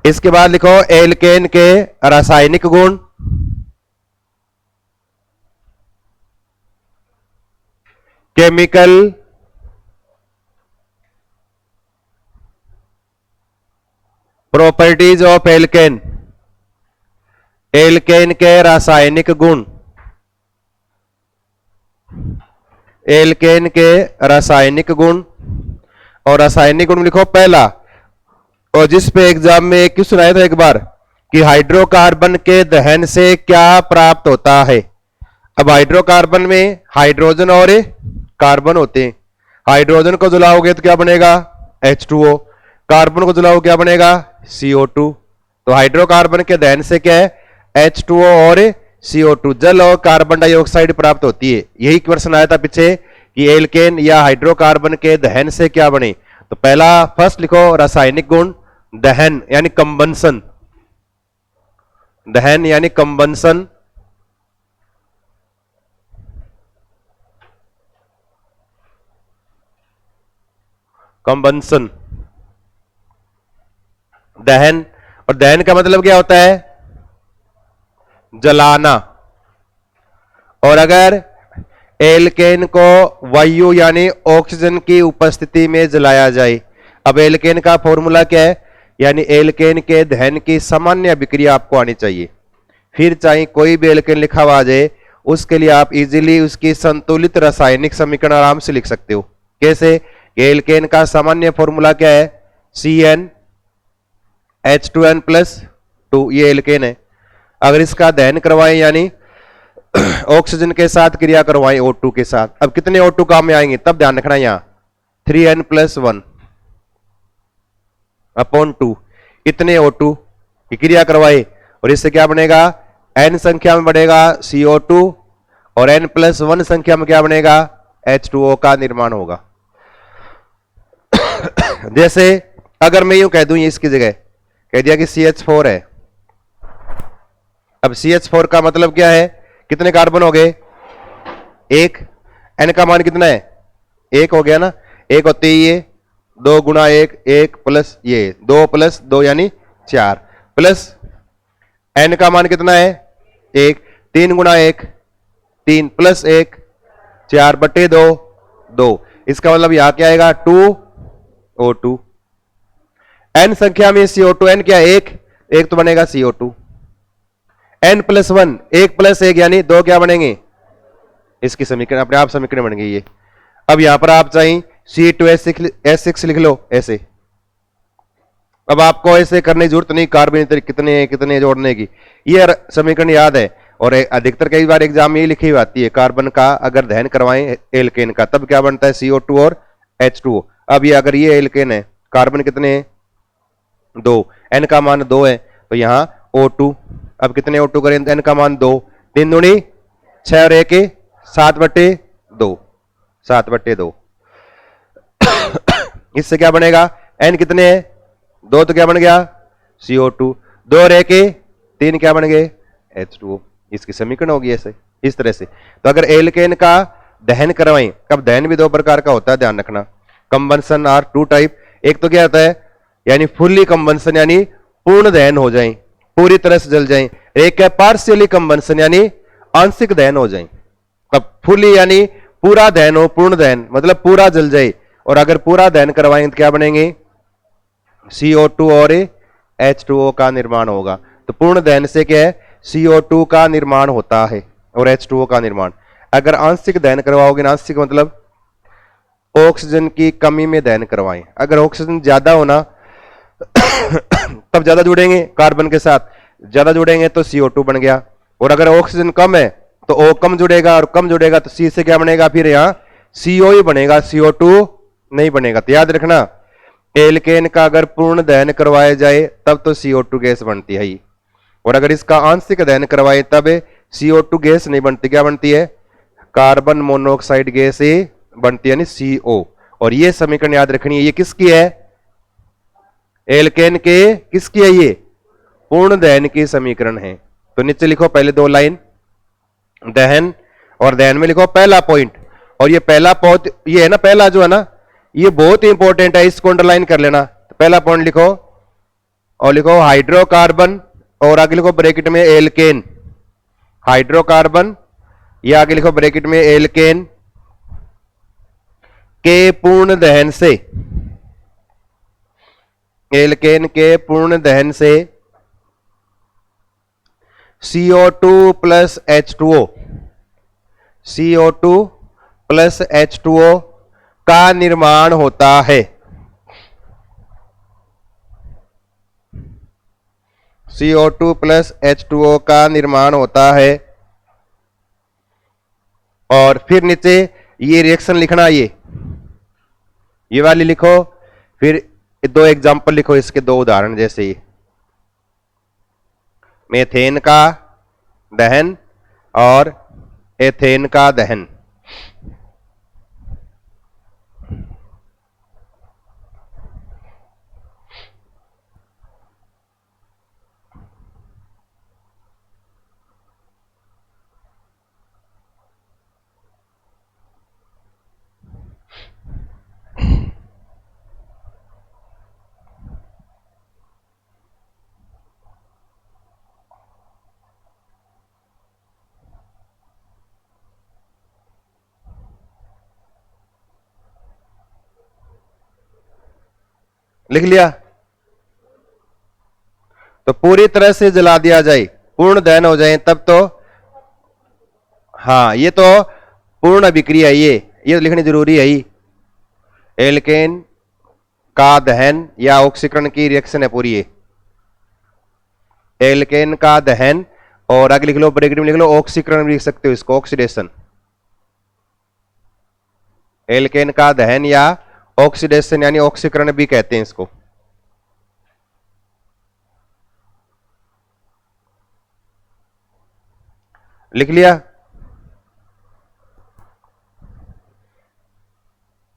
इसके बाद लिखो एल्केन के रासायनिक गुण, chemical properties of alkane, alkane के रासायनिक गुण, एल्केन के रासायनिक गुण। और रासायनिक गुण लिखो पहला, और जिस पे एग्जाम में एक क्वेश्चन आया था एक बार कि हाइड्रोकार्बन के दहन से क्या प्राप्त होता है। अब हाइड्रोकार्बन में हाइड्रोजन और कार्बन होते हैं। हाइड्रोजन को जलाओगे तो क्या बनेगा, H2O। कार्बन को जलाओ क्या बनेगा, CO2। तो हाइड्रोकार्बन के दहन से क्या है, H2O और CO2 जल और कार्बन डाइऑक्साइड प्राप्त होती है। यही क्वेश्चन आया था पीछे कि एल्केन या हाइड्रोकार्बन के दहन से क्या बने। तो पहला फर्स्ट लिखो रासायनिक गुण, दहन यानी कंबंसन, दहन यानी कंबंसन। कंबंसन दहन, और दहन का मतलब क्या होता है, जलाना। और अगर एल्केन को वायु यानी ऑक्सीजन की उपस्थिति में जलाया जाए। अब एल्केन का फॉर्मूला क्या है, यानी एल्केन के दहन की सामान्य अभिक्रिया आपको आनी चाहिए। फिर चाहे कोई भी एल्केन लिखा हुआ आ जाए, उसके लिए आप इजीली उसकी संतुलित रासायनिक समीकरण आराम से लिख सकते हो। कैसे, एल्केन का सामान्य फॉर्मूला क्या है, CnH2n+2, ये एल्केन है। अगर इसका दहन करवाएं यानी ऑक्सीजन के साथ क्रिया करवाएं O2 के साथ, अब कितने O2 काम में आएंगे तब ध्यान रखना, यहां 3n+1/2 इतने O2 की क्रिया करवाए, और इससे क्या बनेगा, n संख्या में बढ़ेगा CO2 और n+1 संख्या में क्या बनेगा, H2O का निर्माण होगा। जैसे अगर मैं यूं कह दूं, इसकी जगह कह दिया कि CH4 है। अब CH4 का मतलब क्या है, कितने कार्बन हो गए, एक। n का मान कितना है, 1 हो गया ना, 1 होते ही ये 2 गुणा 1, 1 प्लस ये 2 प्लस 2 यानी 4, प्लस n का मान कितना है, 1, 3 गुणा 1 3 प्लस 1 4/2 2। इसका मतलब यहां क्या आएगा, 2O2। n संख्या में CO2, n क्या, 1 तो बनेगा CO2। n+1, 1 + 1 यानी 2 क्या बनेंगे, इसकी समीकरण अपने आप समीकरण बन गई ये। अब यहां पर आप चाहें C2H6 लिख लो ऐसे। अब आपको ऐसे करने की जरूरत नहीं, कार्बन कितने कितने जोड़ने की, ये समीकरण याद है। और अधिकतर कई बार एग्जाम में ये लिखी हुई आती है, कार्बन का अगर दहन करवाएं एल्केन का तब क्या बनता है, CO2 और H2O। अब ये अगर ये एल्केन है, कार्बन कितने हैं, 2, n का मान 2 है, तो यहां O2। अब कितने O2 करें, n का मान 2, 3 दूनी 6 और 1 7/2, 7/2। इससे क्या बनेगा, n कितने हैं, 2 तो क्या बन गया, CO2, 2 और 1 3 क्या बन गए, H2O। इसकी समीकरण होगी ऐसे, इस तरह से। तो अगर एल्केन का दहन करवाएं, कब दहन भी 2 प्रकार का होता है, ध्यान रखना। कंबंसन आर 2 टाइप, एक तो क्या होता है, यानी फुल्ली कंबंसन यानी पूर्ण दहन हो जाए, पूरी तरह से जल जाएं। एक है पार्शियली कंबंसन यानी आंशिक दहन हो जाए। अब फुल्ली यानी पूरा दहन हो, पूर्ण दहन मतलब पूरा जल जाए। और अगर पूरा दहन करवाएंगे तो क्या बनेंगे, CO2 और H2O का निर्माण होगा। तो पूर्ण दहन से क्या है, CO2 का निर्माण होता है और H2O का निर्माण। अगर आंशिक दहन करवाओगे, आंशिक मतलब ऑक्सीजन की कमी में दहन करवाएं। अगर ऑक्सीजन ज्यादा होना तब ज्यादा जुड़ेंगे कार्बन के साथ, ज्यादा जुड़ेंगे तो CO2 बन गया। और अगर ऑक्सीजन कम है तो O कम जुड़ेगा, और कम जुड़ेगा तो C से क्या बनेगा, फिर यहां CO ही बनेगा, CO2 नहीं बनेगा। तो याद रखना, एल्केन का अगर पूर्ण दहन करवाया जाए तब तो CO2 गैस बनती है ही, और अगर इसका आंशिक दहन करवाए तब CO2 गैस नहीं बनती, क्या बनती है, कार्बन मोनोऑक्साइड गैस ही बनती है, यानी CO। और ये समीकरण याद रखनी है, ये किसकी है, एल्केन के किसकी है, ये पूर्ण दहन की समीकरण है। तो नीचे लिखो पहले 2 लाइन दहन, और दहन में लिखो पहला पॉइंट। और ये पहला पॉइंट ये है ना, पहला जो है ना, ये बहुत ही इंपॉर्टेंट है, इसको अंडरलाइन कर लेना। तो पहला पॉइंट लिखो, और लिखो हाइड्रोकार्बन और आगे लिखो ब्रैकेट में एल्केन। हाइड्रोकार्बन या आगे लिखो ब्रैकेट में एल्केन के पूर्ण दहन से, एल्केन के पूर्ण दहन से CO2 plus H2O, CO2 plus H2O का निर्माण होता है। CO2 प्लस H2O का निर्माण होता है। और फिर नीचे ये रिएक्शन लिखना, ये वाली लिखो, फिर दो एग्जांपल लिखो, इसके दो उदाहरण, जैसे ये मेथेन का दहन और एथेन का दहन। लिख लिया? तो पूरी तरह से जला दिया जाए, पूर्ण दहन हो जाए तब तो, हाँ ये तो पूर्ण अभिक्रिया है, ये लिखनी जरूरी है ही। एल्केन का दहन या ऑक्सीकरण की रिएक्शन है पूरी ये, एल्केन का दहन और आगे लिख लो ब्रैकेट में लिख लो ऑक्सीकरण, लिख सकते हो इसको ऑक्सीडेशन। एल्केन का दहन या ऑक्सीडेशन यानी ऑक्सीकरण भी कहते हैं इसको। लिख लिया?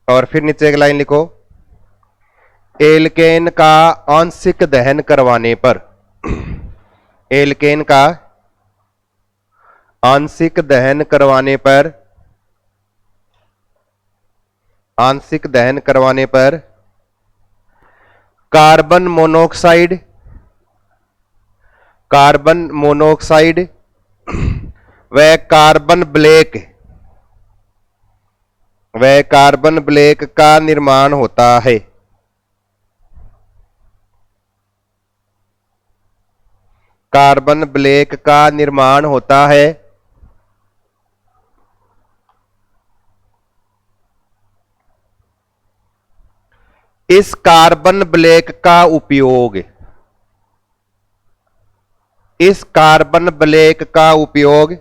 और फिर नीचे एक लाइन लिखो, एल्केन का आंशिक दहन करवाने पर, एल्केन का आंशिक दहन करवाने पर, आंशिक दहन करवाने पर कार्बन मोनोऑक्साइड, कार्बन मोनोऑक्साइड व कार्बन ब्लैक, वह कार्बन ब्लैक का निर्माण होता है। कार्बन ब्लैक का निर्माण होता है। इस कार्बन ब्लैक का उपयोग, इस कार्बन ब्लैक का उपयोग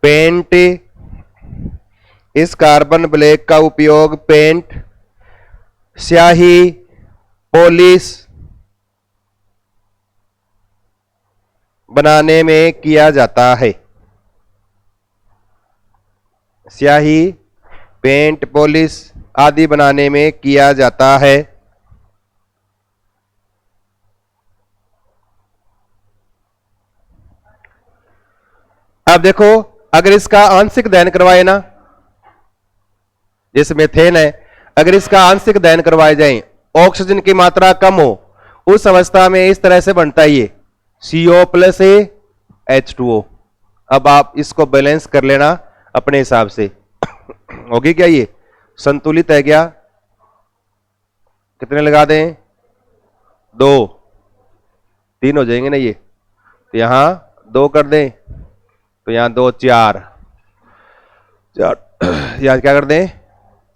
पेंट, इस कार्बन ब्लैक का उपयोग पेंट, स्याही, पॉलिश बनाने में किया जाता है। स्याही, पेंट, पॉलिश आदि बनाने में किया जाता है। अब देखो, अगर इसका आंशिक दहन करवाए ना, जैसे मेथेन है, अगर इसका आंशिक दहन करवाए जाए, ऑक्सीजन की मात्रा कम हो, उस अवस्था में इस तरह से बनता है ये CO प्लस H2O। अब आप इसको बैलेंस कर लेना अपने हिसाब से। होगी क्या ये संतुलित है क्या? कितने लगा दें? 2, 3 हो जाएंगे ना ये, तो यहां 2 कर दें, तो यहां 2, 4, यहां क्या कर दें?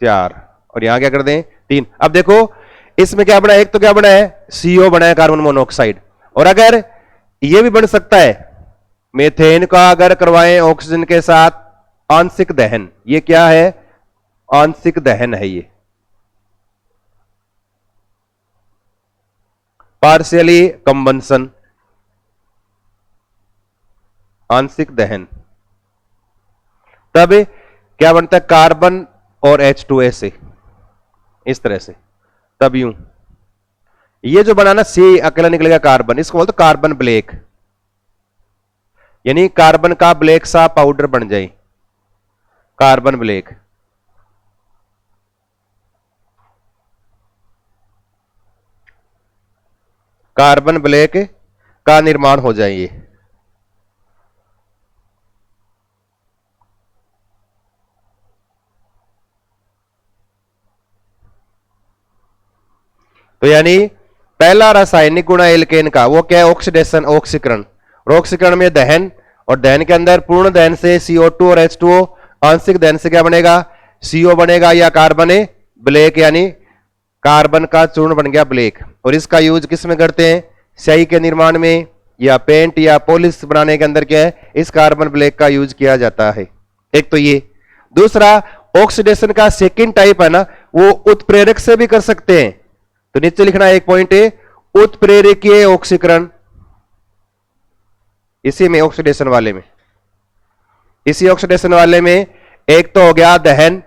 4, और यहां क्या कर दें? 3। अब देखो इसमें क्या बना है, एक तो क्या बना है? CO बना है, कार्बन मोनोऑक्साइड। और अगर ये भी बन सकता है, मेथेन का अगर करवाएं ऑक्सीजन के साथ आंशिक दहन, ये क्या है? आंशिक दहन है ये, पार्शियली कंबंशन, आंशिक दहन। तब क्या बनता है? कार्बन और H2O से, इस तरह से, तब यूं ये जो बनाना C अकेला निकलेगा कार्बन, इसको बोलते कार्बन ब्लैक, यानी कार्बन का ब्लैक सा पाउडर बन जाए, कार्बन ब्लैक। कार्बन ब्लैक का निर्माण हो जाएंगे। तो यानी पहला रासायनिक गुण एल्केन का वो क्या है? ऑक्सीडेशन, ऑक्सीकरण। और ऑक्सीकरण में दहन, और दहन के अंदर पूर्ण दहन से CO2 और H2O, आंशिक दहन से क्या बनेगा? CO बनेगा या कार्बन ब्लैक, यानी कार्बन का चूर्ण बन गया ब्लैक। और इसका यूज किस में करते हैं? स्याही के निर्माण में या पेंट या पॉलिश बनाने के अंदर क्या है? इस कार्बन ब्लैक का यूज किया जाता है। एक तो ये। दूसरा, ऑक्सीडेशन का सेकंड टाइप है ना, वो उत्प्रेरक से भी कर सकते हैं। तो नीचे लिखना एक पॉइंट है, उत्प्रेरकीय ऑक्सीकरण। इसी में ऑक्सीडेशन वाले में, इसी ऑक्सीडेशन वाले में एक तो हो गया दहन,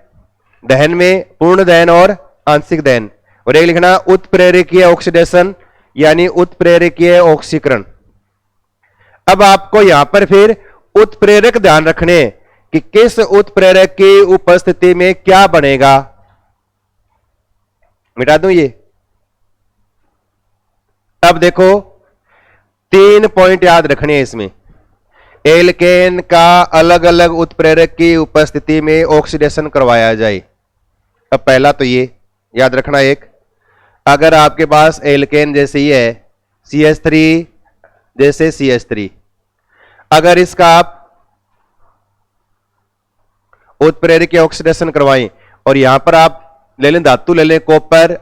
दहन में पूर्ण दहन और आंशिक दहन, और एक लिखना उत्प्रेरकीय ऑक्सीडेशन यानी उत्प्रेरकीय ऑक्सीकरण। अब आपको यहां पर फिर उत्प्रेरक ध्यान रखने कि किस उत्प्रेरक की उपस्थिति में क्या बनेगा। मिटा दूं ये। अब देखो 3 पॉइंट याद रखने हैं इसमें। एल्केन का अलग अलग उत्प्रेरक की उपस्थिति में ऑक्सीडेशन करवाया जाए। अब पहला तो ये याद रखना, एक अगर आपके पास एल्केन जैसे ही है, CH3 जैसे CH3, अगर इसका आप उत्प्रेरक की ऑक्सीडेशन करवाएं और यहां पर आप ले लें धातु, ले लें कॉपर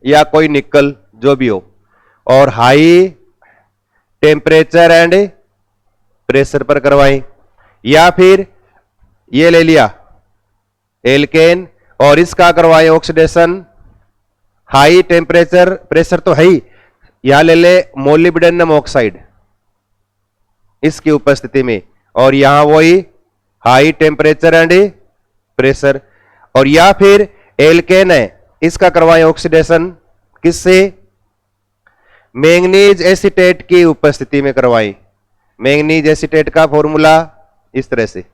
या कोई निकल जो भी हो, और हाई टेम्परेचर एंड प्रेशर पर करवाएं, या फिर ये ले लिया एल्केन और इसका करवाएं ऑक्सीडेशन हाई टेम्परेचर प्रेशर तो है ही, यहां ले ले मोलिब्डेनम ऑक्साइड इसकी उपस्थिति में, और यहां वही हाई टेम्परेचर एंड प्रेशर, और या फिर एल्केन है इसका करवाएं ऑक्सीडेशन किससे? मैंगनीज एसीटेट की उपस्थिति में करवाएं। मैंगनीज एसीटेट का फॉर्मूला इस तरह से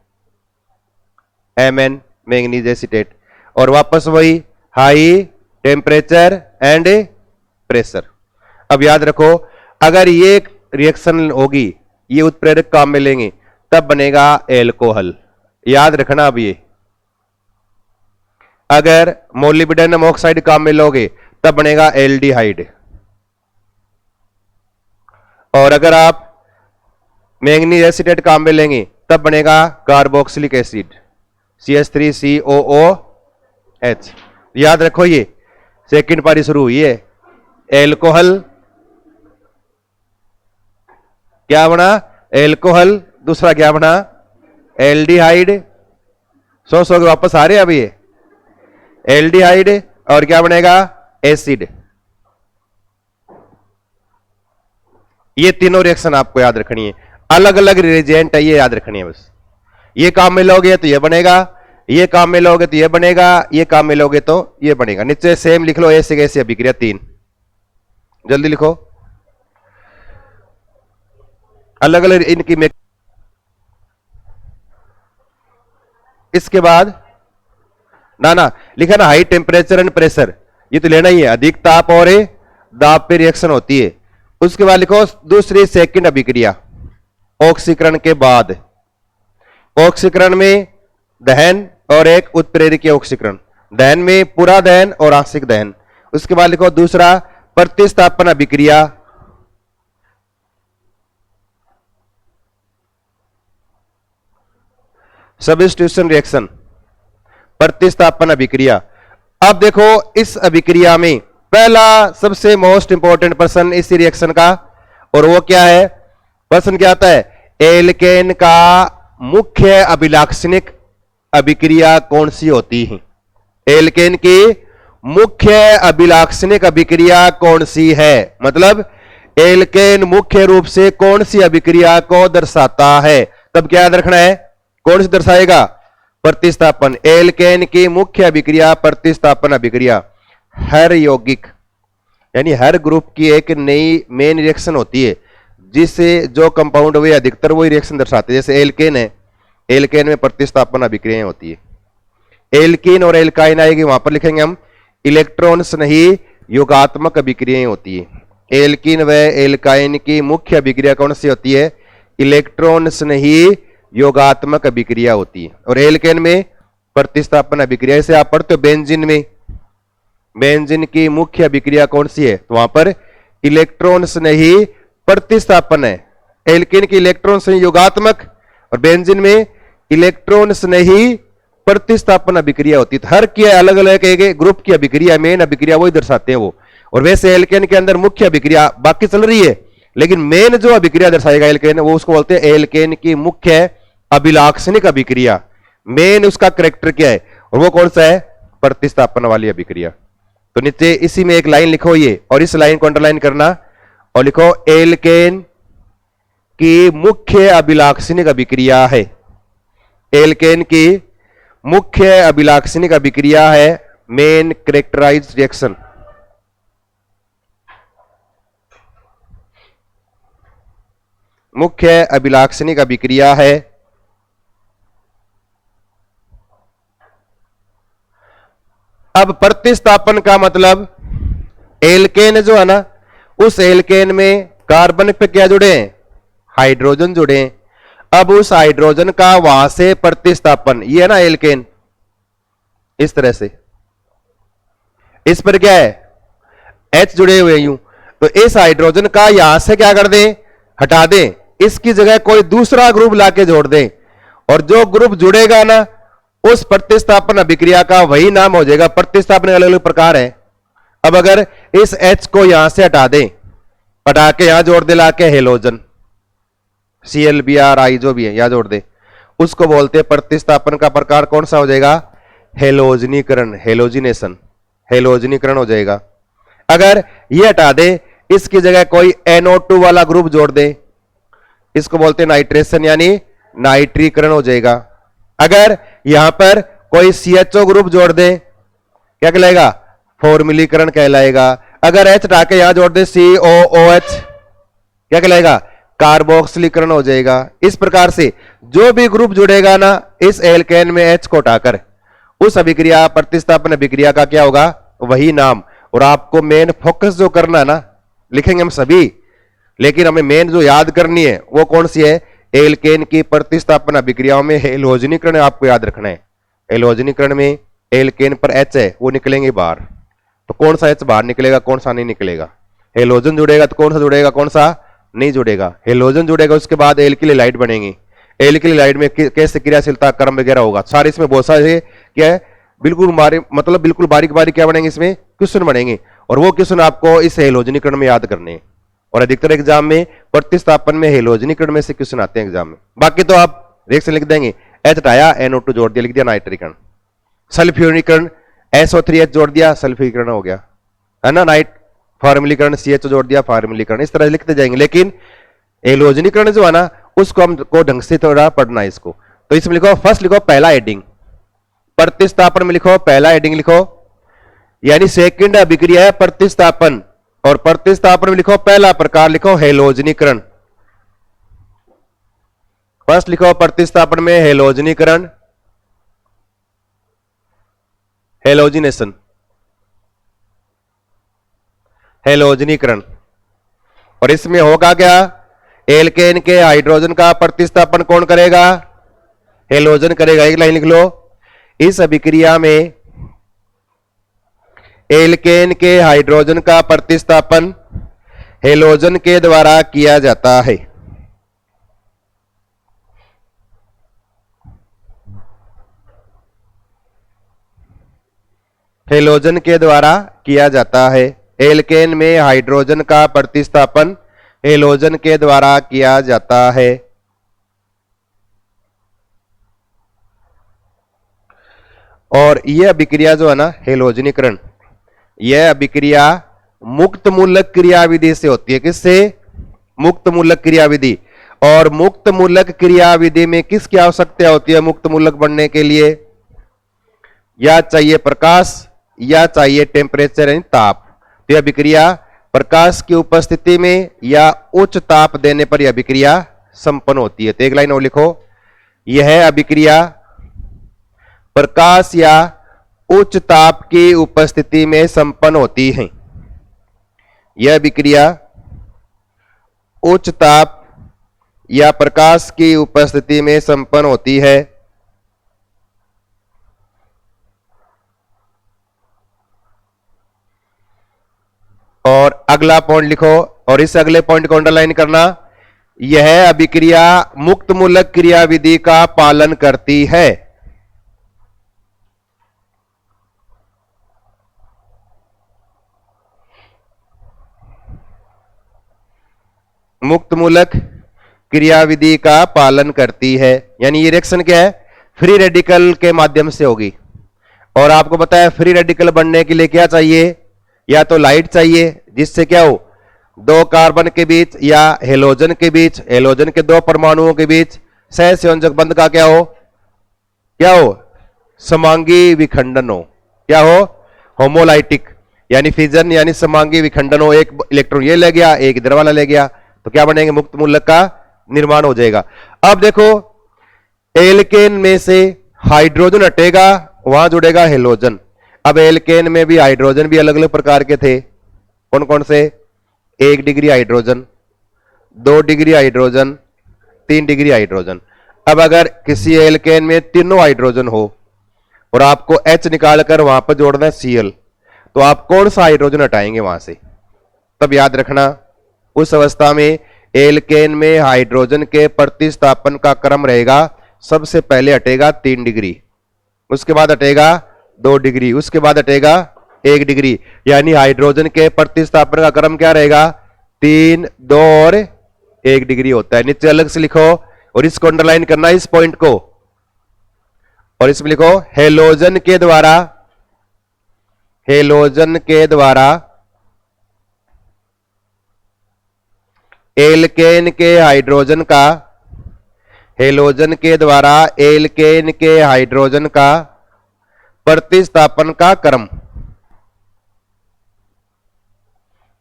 Mn मैंगनीज एसीटेट, और वापस वही हाई टेम्परेचर एंड प्रेशर। अब याद रखो, अगर ये रिएक्शन होगी, ये उत्प्रेरक काम में लेंगे, तब बनेगा एल्कोहल। याद रखना। अब ये अगर मोलिब्डेनम ऑक्साइड काम में लोगे तब बनेगा एल्डिहाइड, और अगर आप मैंगनीज एसीटेट काम में लेंगे तब बनेगा कार्बोक्सिलिक एसिड CH3COOH। याद रखो, ये सेकंड पारी शुरू हुई है। एल्कोहल क्या बना? एल्कोहल। दूसरा क्या बना? एल्डिहाइड। सो के वापस आ रहे हैं अब ये एल्डिहाइड, और क्या बनेगा? एसिड। ये तीनों रिएक्शन आपको याद रखनी है। अलग अलग रिएजेंट है, ये याद रखनी है बस। ये काम में लोगे तो ये बनेगा, ये काम में लोगे तो ये बनेगा, ये काम में लोगे तो ये बनेगा। नीचे सेम लिख लो, ऐसे कैसे अभिक्रिया 3, जल्दी लिखो। अलग अलग इनकी में। इसके बाद ना लिखा ना हाई टेम्परेचर एंड प्रेशर, ये तो लेना ही है। अधिक ताप और दाब पे रिएक्शन होती है। उसके बाद लिखो दूसरी सेकंड अभिक्रिया ऑक्सीकरण के बाद। ऑक्सीकरण में दहन और एक उत्प्रेरकीय ऑक्सीकरण, दहन में पूरा दहन और आंशिक दहन। उसके बाद लिखो दूसरा प्रतिस्थापन अभिक्रिया, सब्स्टिट्यूशन रिएक्शन, प्रतिस्थापन अभिक्रिया। अब देखो इस अभिक्रिया में पहला सबसे मोस्ट इंपॉर्टेंट प्रश्न इसी रिएक्शन का, और वो क्या है? प्रश्न क्या आता है? एल्केन का मुख्य अभिलाक्षणिक अभिक्रिया कौन सी होती है? एल्केन की मुख्य अभिलाक्षणिक अभिक्रिया कौन सी है? मतलब एल्केन मुख्य रूप से कौन सी अभिक्रिया को दर्शाता है? तब क्या याद रखना है? कौन सी दर्शाएगा? प्रतिस्थापन। एल्केन की मुख्य अभिक्रिया प्रतिस्थापन अभिक्रिया। हर यौगिक यानी हर ग्रुप की एक नई मेन रिएक्शन होती है, जिससे जो कंपाउंड हुए अधिकतर वही रिएक्शन दर्शाते हैं। जैसे एल्केन है, एल्केन में प्रतिस्थापन अभिक्रियाएं होती है। एल्कीन और एल्काइन आएगी, वहां पर लिखेंगे हम इलेक्ट्रॉन्स नहीं योगात्मक अभिक्रियाएं होती है। एल्कीन व एल्काइन की मुख्य अभिक्रिया कौन सी होती है? इलेक्ट्रॉन स्नेही योगात्मक अभिक्रिया होती है। और एल्केन में प्रतिस्थापन अभिक्रिया। इसे आप पढ़ते हो बेंजीन में, बेंजीन की मुख्य अभिक्रिया कौन सी है? तो वहां पर इलेक्ट्रॉन स्नेही प्रतिस्थापन है। एल्केन की इलेक्ट्रॉन स्नेही योगात्मक और बेंजीन में इलेक्ट्रॉन स्नेही प्रतिस्थापन अभिक्रिया होती है। हर की अलग अलग एक ग्रुप की अभिक्रिया, मेन अभिक्रिया वही दर्शाते हैं वो। और वैसे एल्केन के अंदर मुख्य अभिक्रिया बाकी चल रही है, लेकिन मेन जो अभिक्रिया दर्शाएगा एल्केन, वो उसको बोलते हैं एल्केन की मुख्य अभिलाक्षणिक अभिक्रिया। मेन उसका कैरेक्टर क्या है? और वो कौन सा है? प्रतिस्थापन वाली अभिक्रिया। तो नीचे इसी में एक लाइन लिखो ये, और इस लाइन को अंडरलाइन करना और लिखो एल्केन की मुख्य अभिलाक्षणिक अभिक्रिया है। एल्केन की मुख्य अभिलाक्षणिक अभिक्रिया है मेन कैरेक्टराइज्ड रिएक्शन। मुख्य अभिलाक्षणिक अभिक्रिया है अब प्रतिस्थापन का मतलब एल्केन जो है ना, उस एल्केन में कार्बन पे क्या जुड़े हैं? हाइड्रोजन जुड़े हैं। अब उस हाइड्रोजन का वहां से प्रतिस्थापन, ये है ना एल्केन, इस तरह से इस पर क्या है? H जुड़े हुए यूं। तो इस हाइड्रोजन का यहां से क्या कर दें? हटा दें। इसकी जगह कोई दूसरा ग्रुप लाके जोड़ दें, और जो ग्रुप जुड़ेगा ना, उस प्रतिस्थापन अभिक्रिया का वही नाम हो जाएगा। प्रतिस्थापन अलग अलग प्रकार है। अब अगर इस H को यहां से हटा दें, हटा के यहां जोड़ दे लाके हेलोजन, ClBr जो भी है यहां जोड़ दे, उसको बोलते हैं प्रतिस्थापन का प्रकार कौन सा हो जाएगा? हेलोजनीकरण, हेलोजिनेशन, हेलोजनीकरण हो जाएगा। अगर ये हटा दे, इसकी जगह कोई NO2 वाला ग्रुप जोड़ दे, इसको बोलते हैं नाइट्रेशन, यानी नाइट्रीकरण हो जाएगा। अगर यहां पर कोई CHO ग्रुप जोड़ दे, क्या कहलाएगा? फॉर्मिलीकरण कहलाएगा। अगर H हटा के यहां जोड़ दे COOH, क्या कहलाएगा? कार्बोक्सिलीकरण हो जाएगा। इस प्रकार से जो भी ग्रुप जुड़ेगा ना इस एल्केन में H को हटाकर, उस अभिक्रिया प्रतिस्थापन अभिक्रिया का क्या होगा? वही नाम। और आपको मेन फोकस जो करना है ना, लिखेंगे हम सभी, लेकिन हमें मेन जो याद करनी है वो कौन सी है? एल्केन की प्रतिस्थापन अभिक्रियाओं में हेलोजनीकरण आपको याद रखना है। हेलोजनीकरण में एल्केन पर H है, वो निकलेंगे बाहर। तो कौन सा H बाहर निकलेगा, कौन सा नहीं निकलेगा? हेलोजन जुड़ेगा तो कौन सा जुड़ेगा, कौन सा नहीं जुड़ेगा? हेलोजन जुड़ेगा, उसके बाद एल्किल हैलाइड बनेंगे। एल्किल हैलाइड में कैसे क्रियाशीलता कर्म वगैरह होगा, सारे इसमें बहुत सारे क्या है, बिल्कुल मतलब बिल्कुल बारीक बारीक क्या बनेंगे, इसमें क्वेश्चन बनेंगे। और वो क्वेश्चन आपको इस हेलोजनीकरण में याद करने हैं। और अधिकतर एग्जाम में प्रतिस्थापन में हेलोजनीकरण में से क्वेश्चन आते हैं एग्जाम में। बाकी तो आप रिएक्शन लिख देंगे, H हटाया NO2 जोड़ दिया, लिख दिया नाइट्रीकरण। सल्फ्यूरिकरण SO3H जोड़ दिया, सल्फ्यूरिकरण हो गया, है ना। नाइट फॉर्मुलीकरण CHO जोड़ दिया, फॉर्मुलीकरण। इस तरह लिखते जाएंगे। लेकिन हेलोजनीकरण जो है ना, उसको हमको ढंग से थोड़ा पढ़ना है इसको। तो इसमें लिखो, फर्स्ट लिखो पहला हेडिंग, प्रतिस्थापन में लिखो पहला हेडिंग लिखो, यानी सेकंड अभिक्रिया है प्रतिस्थापन। और प्रतिस्थापन में लिखो पहला प्रकार, लिखो हेलोजनीकरण। फर्स्ट लिखो प्रतिस्थापन में हेलोजनीकरण, हेलोजिनेशन, हेलोजनीकरण। और इसमें होगा क्या? एल्केन के हाइड्रोजन का प्रतिस्थापन कौन करेगा? हेलोजन करेगा। एक लाइन लिख लो, इस अभिक्रिया में एल्केन के हाइड्रोजन का प्रतिस्थापन हेलोजन के द्वारा किया जाता है। हेलोजन के द्वारा किया जाता है। एल्केन में हाइड्रोजन का प्रतिस्थापन हेलोजन के द्वारा किया जाता है। और यह अभिक्रिया जो है ना, हेलोजनीकरण, यह अभिक्रिया मुक्त मूलक क्रियाविधि से होती है। किससे? मुक्त मूलक क्रियाविधि। और मुक्त मूलक क्रियाविधि में किसकी आवश्यकता होती है? मुक्त मूलक बनने के लिए या चाहिए प्रकाश या चाहिए टेम्परेचर यानी ताप। तो यह अभिक्रिया प्रकाश की उपस्थिति में या उच्च ताप देने पर यह अभिक्रिया संपन्न होती है। तो एक लाइन और लिखो, यह अभिक्रिया प्रकाश या उच्च ताप की उपस्थिति में संपन्न होती है। यह अभिक्रिया उच्च ताप या प्रकाश की उपस्थिति में संपन्न होती है। और अगला पॉइंट लिखो और इस अगले पॉइंट को अंडरलाइन करना, यह अभिक्रिया मुक्त मूलक क्रियाविधि का पालन करती है। मुक्त मूलक क्रियाविधि का पालन करती है, यानी ये रिएक्शन क्या है, फ्री रेडिकल के माध्यम से होगी। और आपको पता है फ्री रेडिकल बनने के लिए क्या चाहिए, या तो लाइट चाहिए जिससे क्या हो, दो कार्बन के बीच या हेलोजन के बीच, हेलोजन के दो परमाणुओं के बीच सहसंयोजक बंध का क्या हो, समांगी विखंडन हो। क्या हो, होमोलाइटिक, यानी फिजन यानी समांगी विखंडन हो। एक इलेक्ट्रॉन ये ले गया, एक इधर वाला ले गया, तो क्या बनेंगे, मुक्त मूलक का निर्माण हो जाएगा। अब देखो एल्केन में से हाइड्रोजन हटेगा, वहां जुड़ेगा हेलोजन। अब एल्केन में भी हाइड्रोजन भी अलग अलग प्रकार के थे, कौन कौन से, 1 degree hydrogen, 2 degree hydrogen, 3 degree hydrogen. अब अगर किसी एल्केन में तीनों हाइड्रोजन हो और आपको H निकालकर वहां पर जोड़ना है Cl, तो आप कौन सा हाइड्रोजन हटाएंगे वहां से। तब याद रखना उस अवस्था में एल्केन में हाइड्रोजन के प्रतिस्थापन का क्रम रहेगा, सबसे पहले हटेगा 3 डिग्री, उसके बाद हटेगा 2 डिग्री, उसके बाद हटेगा 1 डिग्री, यानी हाइड्रोजन के प्रतिस्थापन का क्रम क्या रहेगा, 3, 2 और 1 डिग्री होता है। नीचे अलग से लिखो और इसको अंडरलाइन करना इस पॉइंट को, और इसमें लिखो हेलोजन के द्वारा एल्केन के हाइड्रोजन का प्रतिस्थापन का क्रम,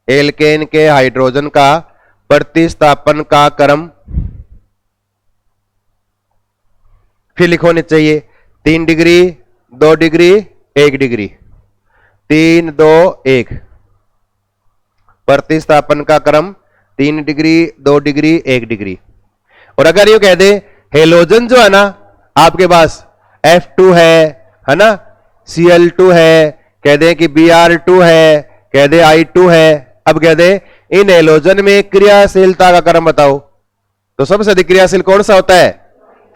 एल्केन के हाइड्रोजन का प्रतिस्थापन का क्रम। फिर लिखो नीचे चाहिए 3 डिग्री, 2 डिग्री, 1 डिग्री, 3, 2, 1, प्रतिस्थापन का क्रम 3 डिग्री, 2 डिग्री, 1 डिग्री। और अगर ये कह दे हेलोजन जो है ना आपके पास F2 है ना, Cl2 है, कह दे कि Br2 है, कह दे I2 है। अब कह दे इन हेलोजन में क्रियाशीलता का क्रम बताओ, तो सबसे अधिक क्रियाशील कौन सा होता है,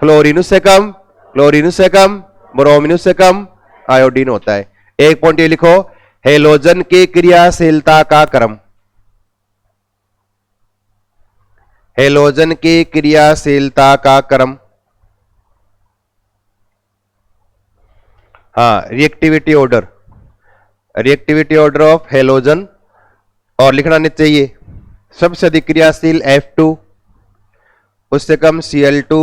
फ्लोरीन उससे कम, क्लोरीन उससे कम, ब्रोमीन उससे कम, आयोडीन होता है। एक पॉइंट ये लिखो, हेलोजन की क्रियाशीलता का क्रम, हेलोजन की क्रियाशीलता का क्रम। हाँ, रिएक्टिविटी ऑर्डर ऑफ हेलोजन। और लिखना नहीं चाहिए सबसे अधिक क्रियाशील F2, उससे कम Cl2,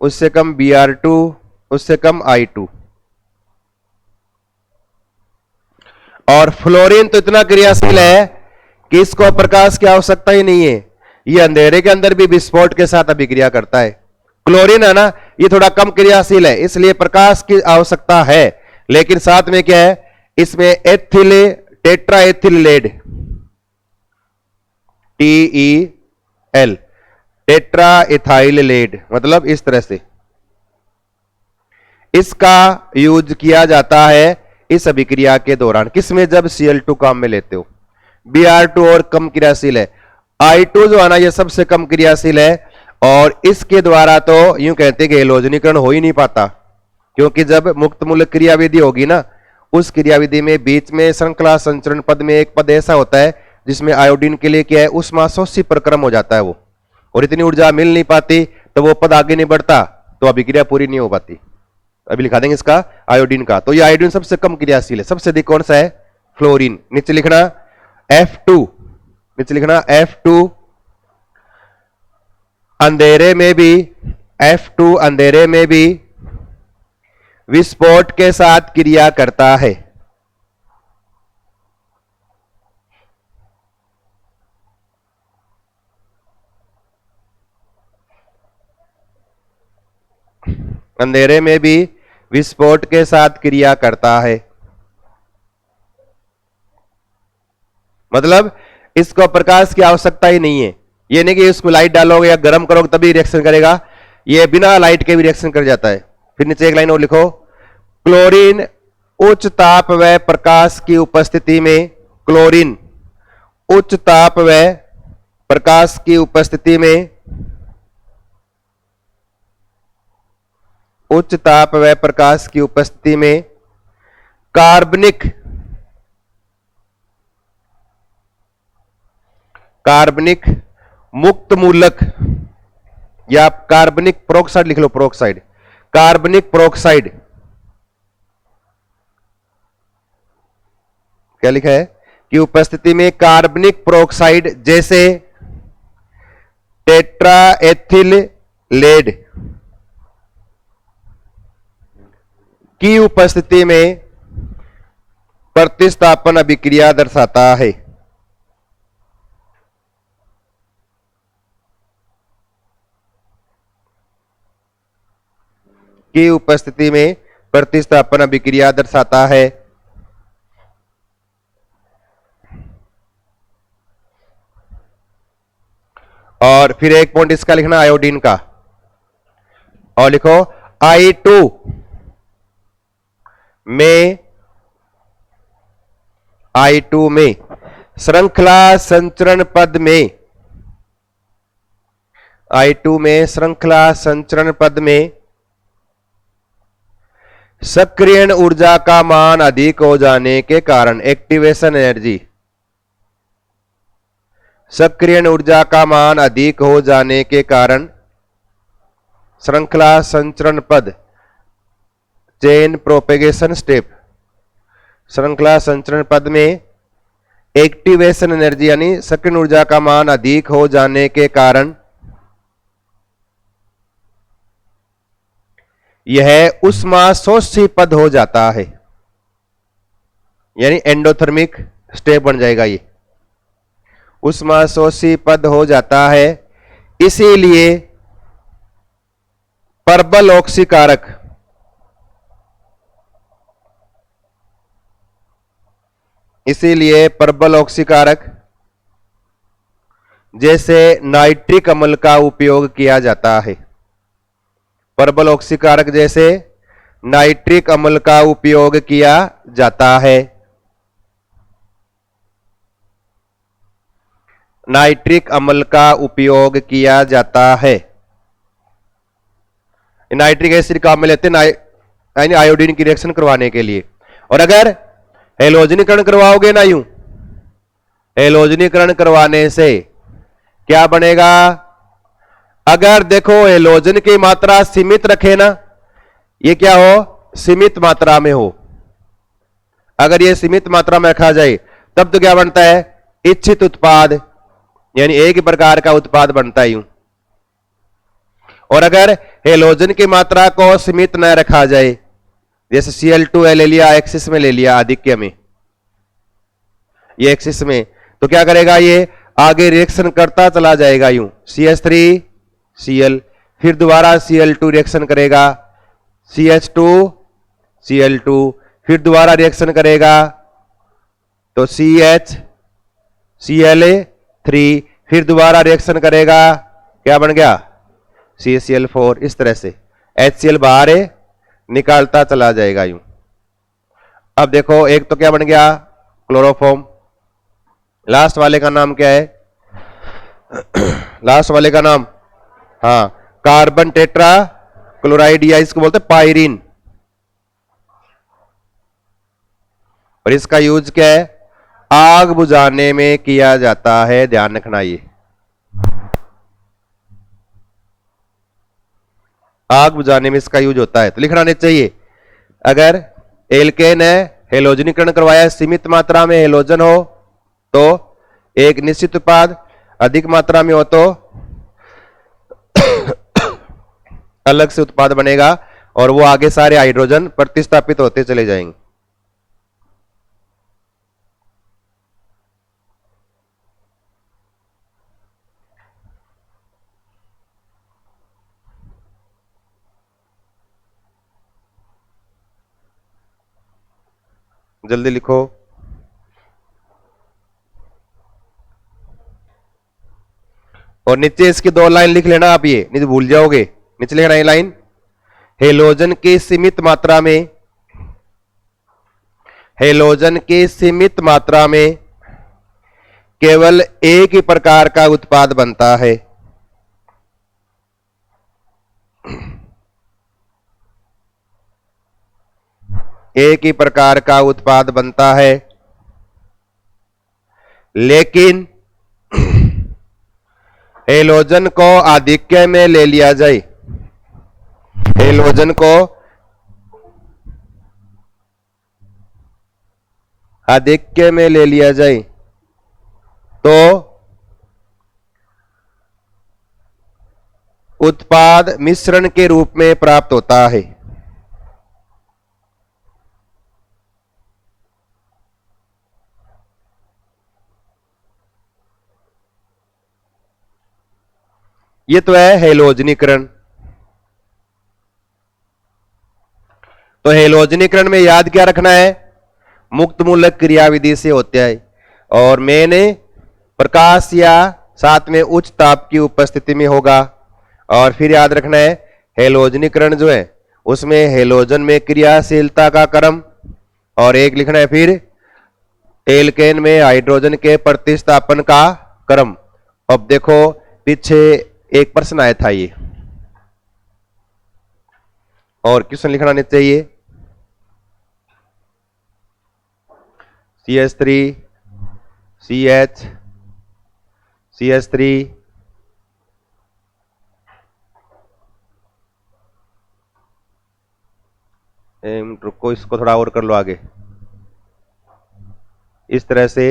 उससे कम Br2, उससे कम I2। और फ्लोरीन तो इतना क्रियाशील है कि इसको प्रकाश की आवश्यकता ही नहीं है, ये अंधेरे के अंदर भी विस्फोट के साथ अभिक्रिया करता है। क्लोरीन है ना, ये थोड़ा कम क्रियाशील है, इसलिए प्रकाश की आवश्यकता है, लेकिन साथ में क्या है, इसमें ethyl tetra ethyl lead TEL, tetra ethyl lead, मतलब इस तरह से इसका यूज किया जाता है इस अभिक्रिया के दौरान। किसमें, जब Cl2 काम में लेते हो। Br2 और कम क्रियाशील है, I2 जो है ना ये सबसे कम क्रियाशील है, और इसके द्वारा तो यूं कहते हैं कि हेलोजनीकरण हो ही नहीं पाता, क्योंकि जब मुक्त मूलक क्रियाविधि होगी ना, उस क्रियाविधि में बीच में श्रृंखला संचरण पद में एक पद ऐसा होता है जिसमें आयोडीन के लिए क्या है, उष्माशोषी प्रक्रम हो जाता है वो, और इतनी ऊर्जा मिल नहीं पाती तो वो पद आगे नहीं बढ़ता, तो अभिक्रिया पूरी नहीं हो पाती। अभी लिखा देंगे इसका आयोडीन का, तो ये आयोडीन सबसे कम क्रियाशील है, सबसे अधिक कौन सा है, फ्लोरीन। नीचे लिखना F2, नीचे लिखना F2 अंधेरे में भी, F2 अंधेरे में भी विस्फोट के साथ क्रिया करता है। अंधेरे में भी विस्फोट के साथ क्रिया करता है, मतलब इसको प्रकाश की आवश्यकता ही नहीं है, ये नहीं कि इसको लाइट डालोगे या गर्म करोगे तभी रिएक्शन करेगा, ये बिना लाइट के भी रिएक्शन कर जाता है। फिर नीचे एक लाइन और लिखो, क्लोरीन उच्च ताप व प्रकाश की उपस्थिति में, क्लोरीन उच्च ताप व प्रकाश की उपस्थिति में, उच्च ताप व प्रकाश की उपस्थिति में कार्बनिक मुक्त मूलक या कार्बनिक प्रोक्साइड लिख लो, प्रोक्साइड, कार्बनिक प्रोक्साइड, क्या लिखा है कि उपस्थिति में कार्बनिक प्रोक्साइड जैसे टेट्राएथिल लेड की उपस्थिति में प्रतिस्थापन अभिक्रिया दर्शाता है। की उपस्थिति में प्रतिस्थापन अभिक्रिया दर्शाता है। और फिर एक पॉइंट इसका लिखना आयोडीन का, और लिखो I2 में, I2 में श्रृंखला संचरण पद में, I2 में श्रृंखला संचरण पद में सक्रियण ऊर्जा का मान अधिक हो जाने के कारण, एक्टिवेशन एनर्जी, सक्रियण ऊर्जा का मान अधिक हो जाने के कारण श्रृंखला संचरण पद, चेन प्रोपेगेशन स्टेप, श्रृंखला संचरण पद में एक्टिवेशन एनर्जी यानी सक्रियण ऊर्जा का मान अधिक हो जाने के कारण यह उष्माशोषी पद हो जाता है, यानी एंडोथर्मिक स्टेप बन जाएगा, ये उष्माशोषी पद हो जाता है। इसीलिए प्रबल ऑक्सीकारक, इसीलिए प्रबल ऑक्सीकारक जैसे नाइट्रिक अम्ल का उपयोग किया जाता है, प्रबल ऑक्सीकारक जैसे नाइट्रिक अम्ल का उपयोग किया जाता है। नाइट्रिक अम्ल का उपयोग किया जाता है, नाइट्रिक एसिड का अम्ल लेते हैं यानी आयोडीन की रिएक्शन करवाने के लिए। और अगर हेलोजनीकरण करवाओगे ना, यूं हेलोजनीकरण करवाने से क्या बनेगा, अगर देखो हेलोजन की मात्रा सीमित रखे ना, ये क्या हो, सीमित मात्रा में हो, अगर ये सीमित मात्रा में रखा जाए तब तो क्या बनता है, इच्छित उत्पाद, यानी एक ही प्रकार का उत्पाद बनता है यूं। और अगर हेलोजन की मात्रा को सीमित न रखा जाए, जैसे Cl2 ले लिया, एक्सिस में ले लिया, आधिक्य में, ये एक्सिस में, तो क्या करेगा, ये आगे रिएक्शन करता चला जाएगा यूं, CH3 Cl, फिर दोबारा Cl2 रिएक्शन करेगा, CH2 Cl2, फिर दोबारा रिएक्शन करेगा तो CH Cl3, फिर दोबारा रिएक्शन करेगा, क्या बन गया, CaCl4। इस तरह से HCl बाहर निकालता चला जाएगा यूं। अब देखो एक तो क्या बन गया, क्लोरोफॉर्म। लास्ट वाले का नाम क्या है, लास्ट वाले का नाम, हाँ, कार्बन टेट्रा क्लोराइड, या इसको बोलते हैं पायरीन। और इसका यूज क्या है, आग बुझाने में किया जाता है, ध्यान रखना, ये आग बुझाने में इसका यूज होता है। तो लिखना नहीं चाहिए, अगर एल्केन है, हेलोजनीकरण करवाया, सीमित मात्रा में हेलोजन हो तो एक निश्चित उत्पाद, अधिक मात्रा में हो तो अलग से उत्पाद बनेगा, और वो आगे सारे हाइड्रोजन प्रतिस्थापित होते चले जाएंगे। जल्दी लिखो, और नीचे इसकी 2 लाइन लिख लेना आप, ये नहीं तो भूल जाओगे। नीचे लिखना ये लाइन, हेलोजन की सीमित मात्रा में, हेलोजन की सीमित मात्रा में केवल एक ही प्रकार का उत्पाद बनता है। एक ही प्रकार का उत्पाद बनता है, लेकिन हेलोजन को आधिक्य में ले लिया जाए, हेलोजन को आधिक्य में ले लिया जाए तो उत्पाद मिश्रण के रूप में प्राप्त होता है। ये तो है हेलोजनीकरण। तो हेलोजनीकरण में याद क्या रखना है, मुक्त मूलक क्रियाविधि से होता है और मैंने प्रकाश या साथ में उच्च ताप की उपस्थिति में होगा। और फिर याद रखना है हेलोजनीकरण जो है उसमें हेलोजन में क्रियाशीलता का क्रम, और एक लिखना है फिर एल्केन में हाइड्रोजन के प्रतिस्थापन का क्रम। अब देखो पीछे एक प्रश्न आया था ये, और क्वेश्चन लिखना नहीं चाहिए। CH3 CH CH3 रुको, इसको थोड़ा और कर लो आगे, इस तरह से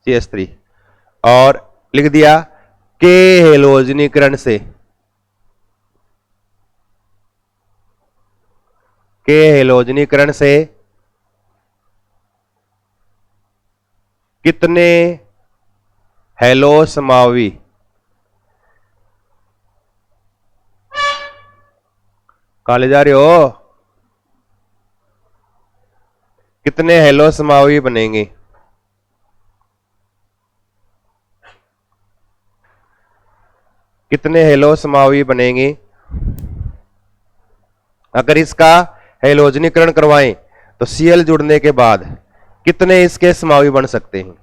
CH3 और लिख दिया के हेलोजनीकरण से, के हेलोजनीकरण से कितने हेलो समावी काले जा रहे हो, कितने हेलो समावी बनेंगे। कितने हेलो समावी बनेंगे अगर इसका हेलोजनीकरण करवाएं तो Cl जुड़ने के बाद कितने इसके समावी बन सकते हैं।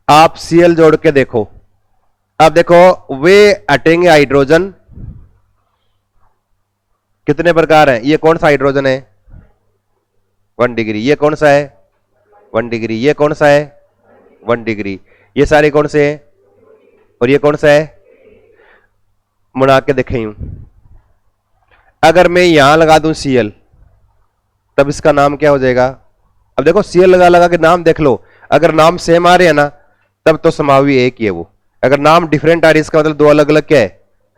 आप Cl जोड़ के देखो, अब देखो वे हटेंगे हाइड्रोजन, कितने प्रकार है, ये कौन सा हाइड्रोजन है 1 डिग्री, ये कौन सा है 1 डिग्री, ये कौन सा है 1 डिग्री, ये सारे कौन से हैं, और ये कौन सा है, मुड़ा के देखें यूं। अगर मैं यहां लगा दूं Cl तब इसका नाम क्या हो जाएगा। अब देखो Cl लगा लगा के नाम देख लो, अगर नाम सेम आ रहे हैं ना तब तो समावी एक ही है वो, अगर नाम डिफरेंट आ रही है इसका मतलब 2 अलग अलग क्या है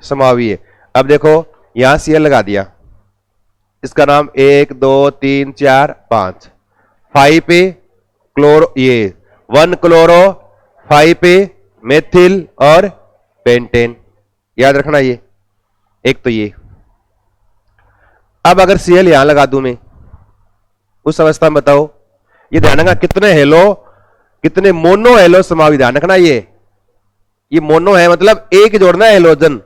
समावी है। अब देखो यहां Cl लगा दिया, इसका नाम 1 2 3 4 5 5 पे क्लोरो, ये 1 क्लोरो, 5 पे मेथिल और पेंटेन, याद रखना ये एक तो ये। अब अगर Cl यहां लगा दूं मैं उस अवस्था में बताओ, ये ध्यान रखना कितने हेलो, कितने मोनो हेलो समावी, ध्यान रखना ये मोनो है मतलब एक ही जोड़ना है हेलोजन,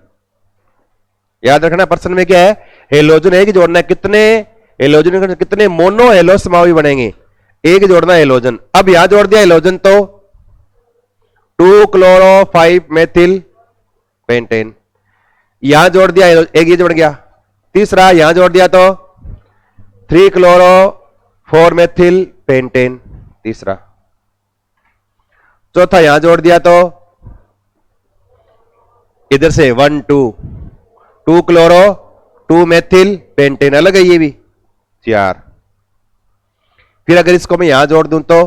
याद रखना प्रश्न में क्या है हेलोजन एक ही जोड़ना है, कितने हेलोजन कितने मोनो हेलो समावी बनेंगे, एक ही जोड़ना है हेलोजन। अब यहां जोड़ दिया हेलोजन तो 2 क्लोरो 5 मेथिल पेंटेन, यहां जोड़ दिया एक ही जोड़ गया, तीसरा यहां जोड़ दिया तो 3 क्लोरो 4 मेथिल पेंटेन तीसरा, चौथा यहां जोड़ दिया तो इधर से 1 2 क्लोरो 2 मेथिल पेंटेन अलग है ये भी 4। फिर अगर इसको मैं यहां जोड़ दूं तो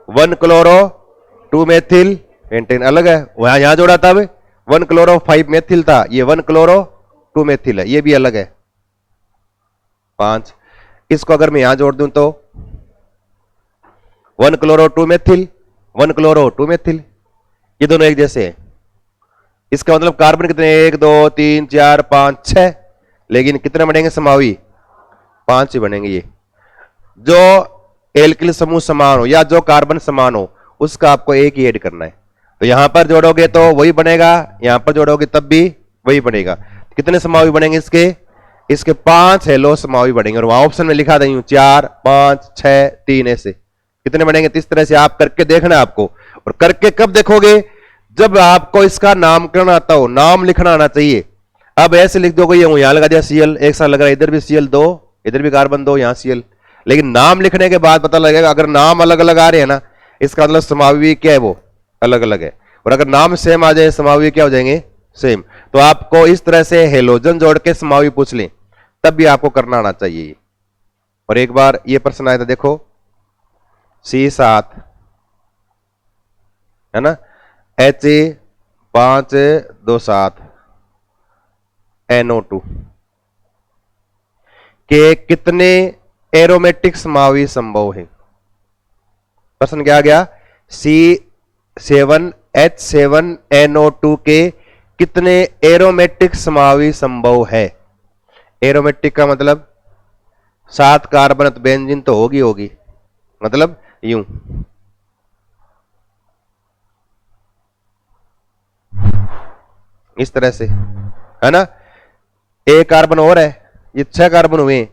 1 क्लोरो 2 मेथिल पेंटेन अलग है, वहां यहां जोड़ा था 1 क्लोरो 5 मेथिल था, ये 1 क्लोरो 2 मेथिल है, ये भी अलग है 5। इसको अगर मैं यहां जोड़ दूं तो 1 क्लोरो 2 मेथिल 1 क्लोरो 2 मेथिल, ये दोनों एक जैसे हैं। इसका मतलब कार्बन कितने 1 2 3 4 5 6, लेकिन कितने बनेंगे समावी 5 ही बनेंगे। ये जो एल्किल समूह समान हो या जो कार्बन समान हो उसका आपको एक ही ऐड करना है। तो यहां पर जोड़ोगे तो वही बनेगा, यहां पर जोड़ोगे तब भी वही बनेगा। कितने समावी बनेंगे इसके 5 हेलो समावी बनेंगे, और वहां ऑप्शन में लिखा दें 4 5 6 3 ऐसे कितने बनेंगे। इस तरह से आप करके देखना आपको, और करके कब देखोगे, जब आपको इसका नामकरण आता हो, नाम लिखना आना चाहिए। अब ऐसे लिख दोगे, ये यहां लगा दिया Cl, एक साथ लग रहा है, इधर भी Cl 2, इधर भी कार्बन 2, यहां Cl, लेकिन नाम लिखने के बाद पता लगेगा अगर नाम अलग अलग आ रहे हैं ना, इसका मतलब समावी क्या है, वो अलग अलग है। और अगर नाम सेम आ जाए समावी क्या हो जाएंगे, सेम। तो आपको इस तरह से हेलोजन जोड़ के समावी पूछ लें तब भी आपको करना आना चाहिए। और एक बार ये प्रश्न आया था, देखो C7 है ना, Ha527 NO2 के कितने एरोमेटिक समावी संभव है। प्रश्न क्या आ गया, C7H7NO2 के कितने एरोमेटिक समावी संभव है। एरोमेटिक का मतलब 7 कार्बन तो बेंजीन तो होगी, मतलब यूं इस तरह से है ना, एक कार्बन और है, ये 6 कार्बन हुए,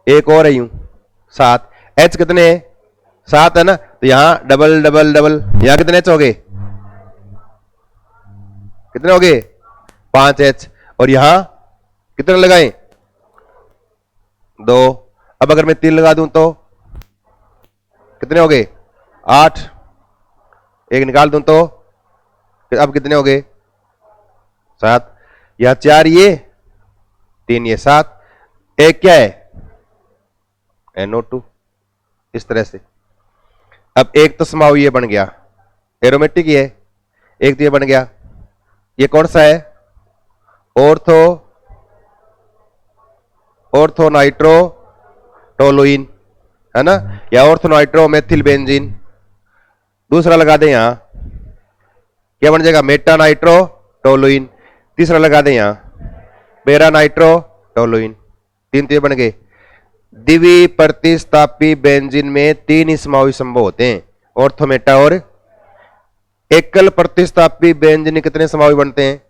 एक और है यूं 7, H कितने हैं 7 है ना, तो यहां डबल डबल डबल, यहां कितने H हो गए, कितने हो गए 5H, और यहां कितने लगाएं 2। अब अगर मैं 3 लगा दूं तो कितने हो गए 8, एक निकाल दूं तो अब कितने हो गए 7, यहां 4 ये 3 ये 7, एक क्या है NO2, इस तरह से। अब एक तो समावी ये बन गया, एरोमेटिक ये, एक तो ये बन गया, ये कौन सा है ऑर्थो नाइट्रो टोलुइन है ना, या ऑर्थो नाइट्रो मेथिल बेंजीन। दूसरा लगा दें यहां, क्या बन जाएगा मेटा नाइट्रो टोलुइन। तीसरा लगा दें यहां पेरा नाइट्रो टोलुइन। 3 तो ये बन गए। द्विवी प्रतिस्थापी बेंजीन में 3 ही समावी संभव होते हैं, ऑर्थो मेटा और एकल प्रतिस्थापी बेंजीन कितने समावी बनते हैं,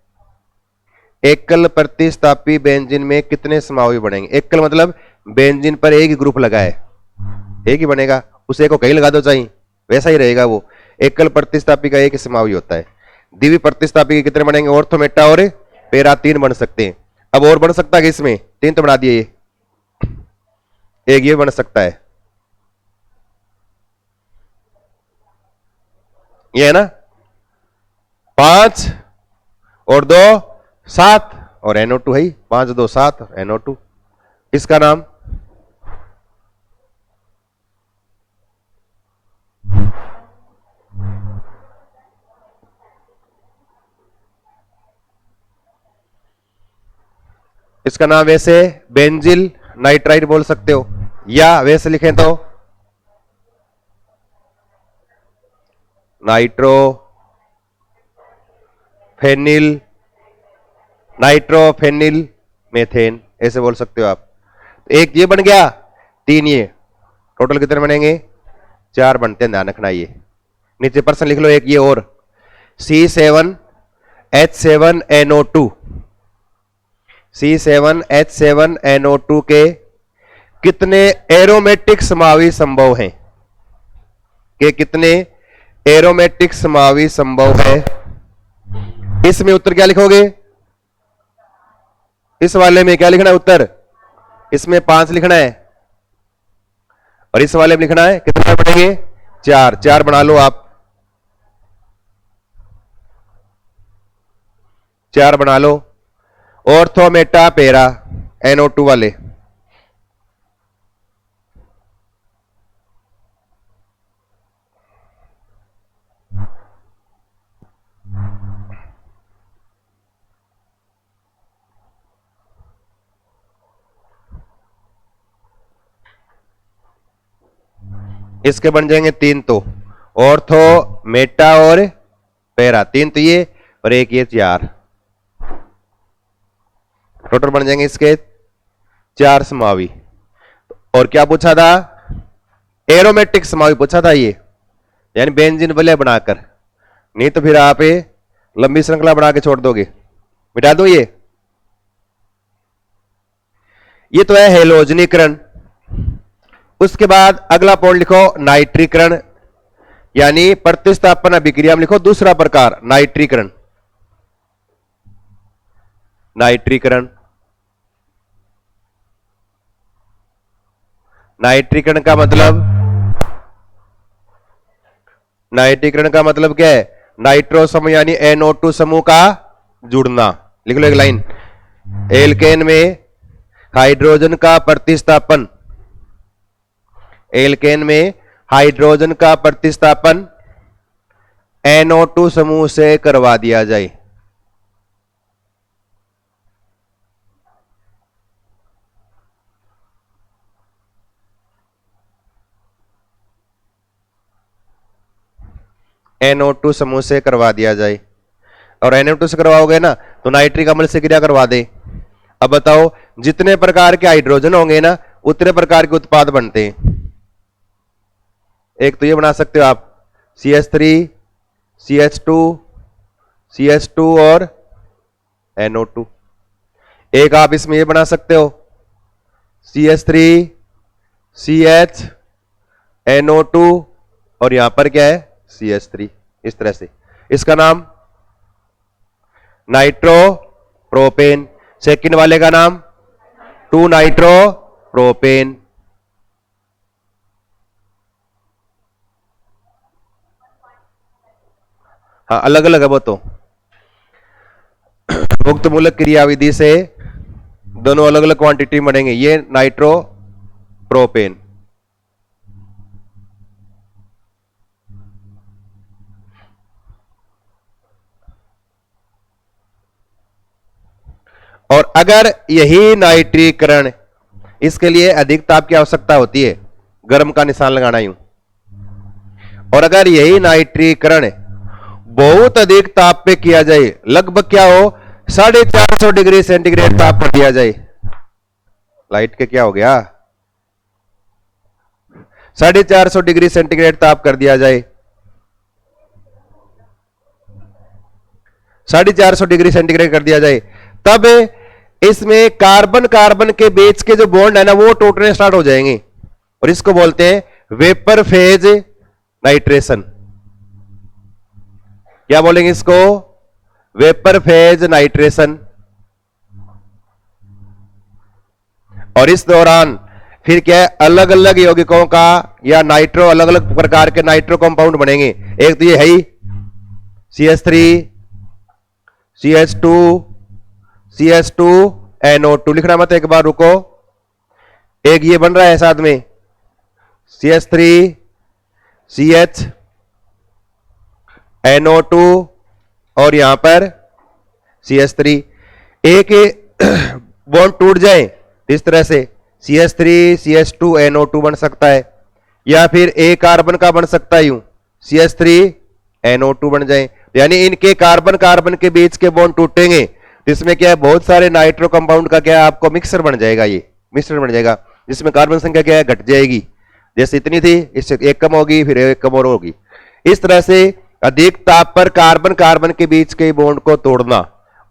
एकल प्रतिस्थापी बेंजीन में कितने समावी बनेंगे। एकल मतलब बेंजीन पर एक ही ग्रुप लगा है, एक ही बनेगा, उसे को कहीं लगा दो चाहिए वैसा ही रहेगा वो। एकल प्रतिस्थापी का एक ही समावी होता है। द्विवी प्रतिस्थापी के कितने बनेंगे, ऑर्थो मेटा और पेरा 3 बन सकते हैं। अब और बन सकता है इसमें 3 तो बना दिए, एक ये बन सकता है, ये है ना 5 और 2 7 और NO2 है, 5 2 7 NO2, इसका नाम वैसे बेंजिल नाइट्राइड बोल सकते हो, या वैसे लिखें तो नाइट्रो फेनिल मेथेन ऐसे बोल सकते हो आप। तो एक ये बन गया, 3 ये, टोटल कितने बनेंगे 4 बनते हैं, ध्यान रखना। ये नीचे पर्सन लिख लो एक ये और, C7H7NO2 C7H7NO2 के कितने एरोमेटिक समावी संभव हैं, के कितने एरोमेटिक समावी संभव है। इसमें उत्तर क्या लिखोगे, इस वाले में क्या लिखना है उत्तर, इसमें 5 लिखना है और इस वाले में लिखना है कितना पड़ेंगे 4, 4 बना लो आप, 4 बना लो। ऑर्थो मेटा पेरा NO2 वाले, इसके बन जाएंगे 3 तो, ऑर्थो मेटा और पेरा 3 तो ये और एक ये 4, टोटल बन जाएंगे इसके 4 समावी। और क्या पूछा था, एरोमेटिक समूह पूछा था ये, यानी बेंजीन वलय बनाकर, नहीं तो फिर आप ये लंबी श्रृंखला बना के छोड़ दोगे। मिटा दो ये तो है हेलोजनीकरण। उसके बाद अगला पॉइंट लिखो नाइट्रीकरण, यानी प्रतिस्थापन अभिक्रिया में लिखो दूसरा प्रकार नाइट्रीकरण। नाइट्रीकरण, नाइट्रीकरण का मतलब, नाइट्रीकरण का मतलब क्या है, नाइट्रो समूह यानी NO2 समूह का जुड़ना। लिख लो एक लाइन, एल्केन में हाइड्रोजन का प्रतिस्थापन, एल्केन में हाइड्रोजन का प्रतिस्थापन NO2 समूह से करवा दिया जाए। NO2 समूह से करवा दिया जाए, और NO2 से करवाओगे ना तो नाइट्रिक अम्ल से क्रिया करवा दे। अब बताओ, जितने प्रकार के हाइड्रोजन होंगे ना उतने प्रकार के उत्पाद बनते हैं। एक तो ये बना सकते हो आप CH3, CH2, CH2 और NO2। एक आप इसमें ये बना सकते हो CH3, CH, NO2 और यहां पर क्या है CH3। इस तरह से इसका नाम नाइट्रो प्रोपेन। सेकंड वाले का नाम 2 नाइट्रो प्रोपेन। हाँ अलग अलग है वो तो, मुक्त मूलक क्रियाविधि से दोनों अलग अलग क्वांटिटी बनेंगे। ये नाइट्रो प्रोपेन। और अगर यही नाइट्रीकरण, इसके लिए अधिक ताप की आवश्यकता होती है, गर्म का निशान लगाना यूं, और अगर यही नाइट्रीकरण बहुत अधिक ताप पे किया जाए, लगभग क्या हो 450 डिग्री सेंटीग्रेड ताप पर दिया जाए, लाइट के क्या हो गया 450 डिग्री सेंटीग्रेड ताप कर दिया जाए, 450 डिग्री सेंटीग्रेड कर दिया जाए, तब इसमें कार्बन कार्बन के बीच के जो बॉन्ड है ना वो टूटने स्टार्ट हो जाएंगे, और इसको बोलते हैं वेपर फेज नाइट्रेशन। क्या बोलेंगे इसको, वेपर फेज नाइट्रेशन। और इस दौरान फिर क्या है, अलग अलग यौगिकों का या नाइट्रो, अलग अलग प्रकार के नाइट्रो कंपाउंड बनेंगे। एक तो ये है ही CH3, CH2, CH2, NO2। लिखना मत, एक बार रुको। एक ये बन रहा है साथ में CH3, CH, NO2 और यहां पर CH3। एक बॉन्ड टूट जाए इस तरह से CH3, CH2, NO2 बन सकता है, या फिर एक कार्बन का बन सकता है यूं CH3, NO2 बन जाए। यानी इनके कार्बन कार्बन के बीच के बॉन्ड टूटेंगे, इसमें क्या है बहुत सारे नाइट्रो कंपाउंड का क्या है आपको मिक्सर बन जाएगा, ये मिक्सर बन जाएगा जिसमें कार्बन संख्या क्या है घट जाएगी, जैसे इतनी थी इससे एक कम होगी, फिर एक कम और होगी। इस तरह से अधिक ताप पर कार्बन कार्बन के बीच के बॉन्ड को तोड़ना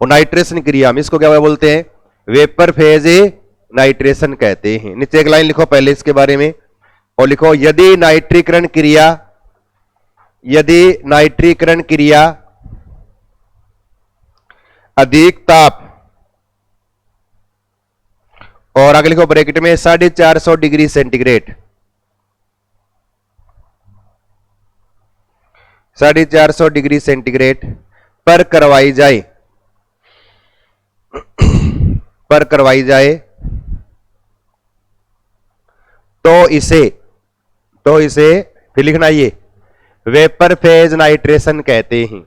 और नाइट्रेशन क्रिया में इसको क्या बोलते हैं, वेपर फेज नाइट्रेशन कहते हैं। नीचे एक लाइन लिखो पहले इसके बारे में, और लिखो यदि नाइट्रीकरण क्रिया, यदि नाइट्रीकरण क्रिया अधिक ताप, और आगे लिखो ब्रैकेट में 450 डिग्री सेंटीग्रेड, 450 डिग्री सेंटीग्रेड पर करवाई जाए, पर करवाई जाए तो इसे फिर लिखना ये वेपर फेज नाइट्रेशन कहते हैं।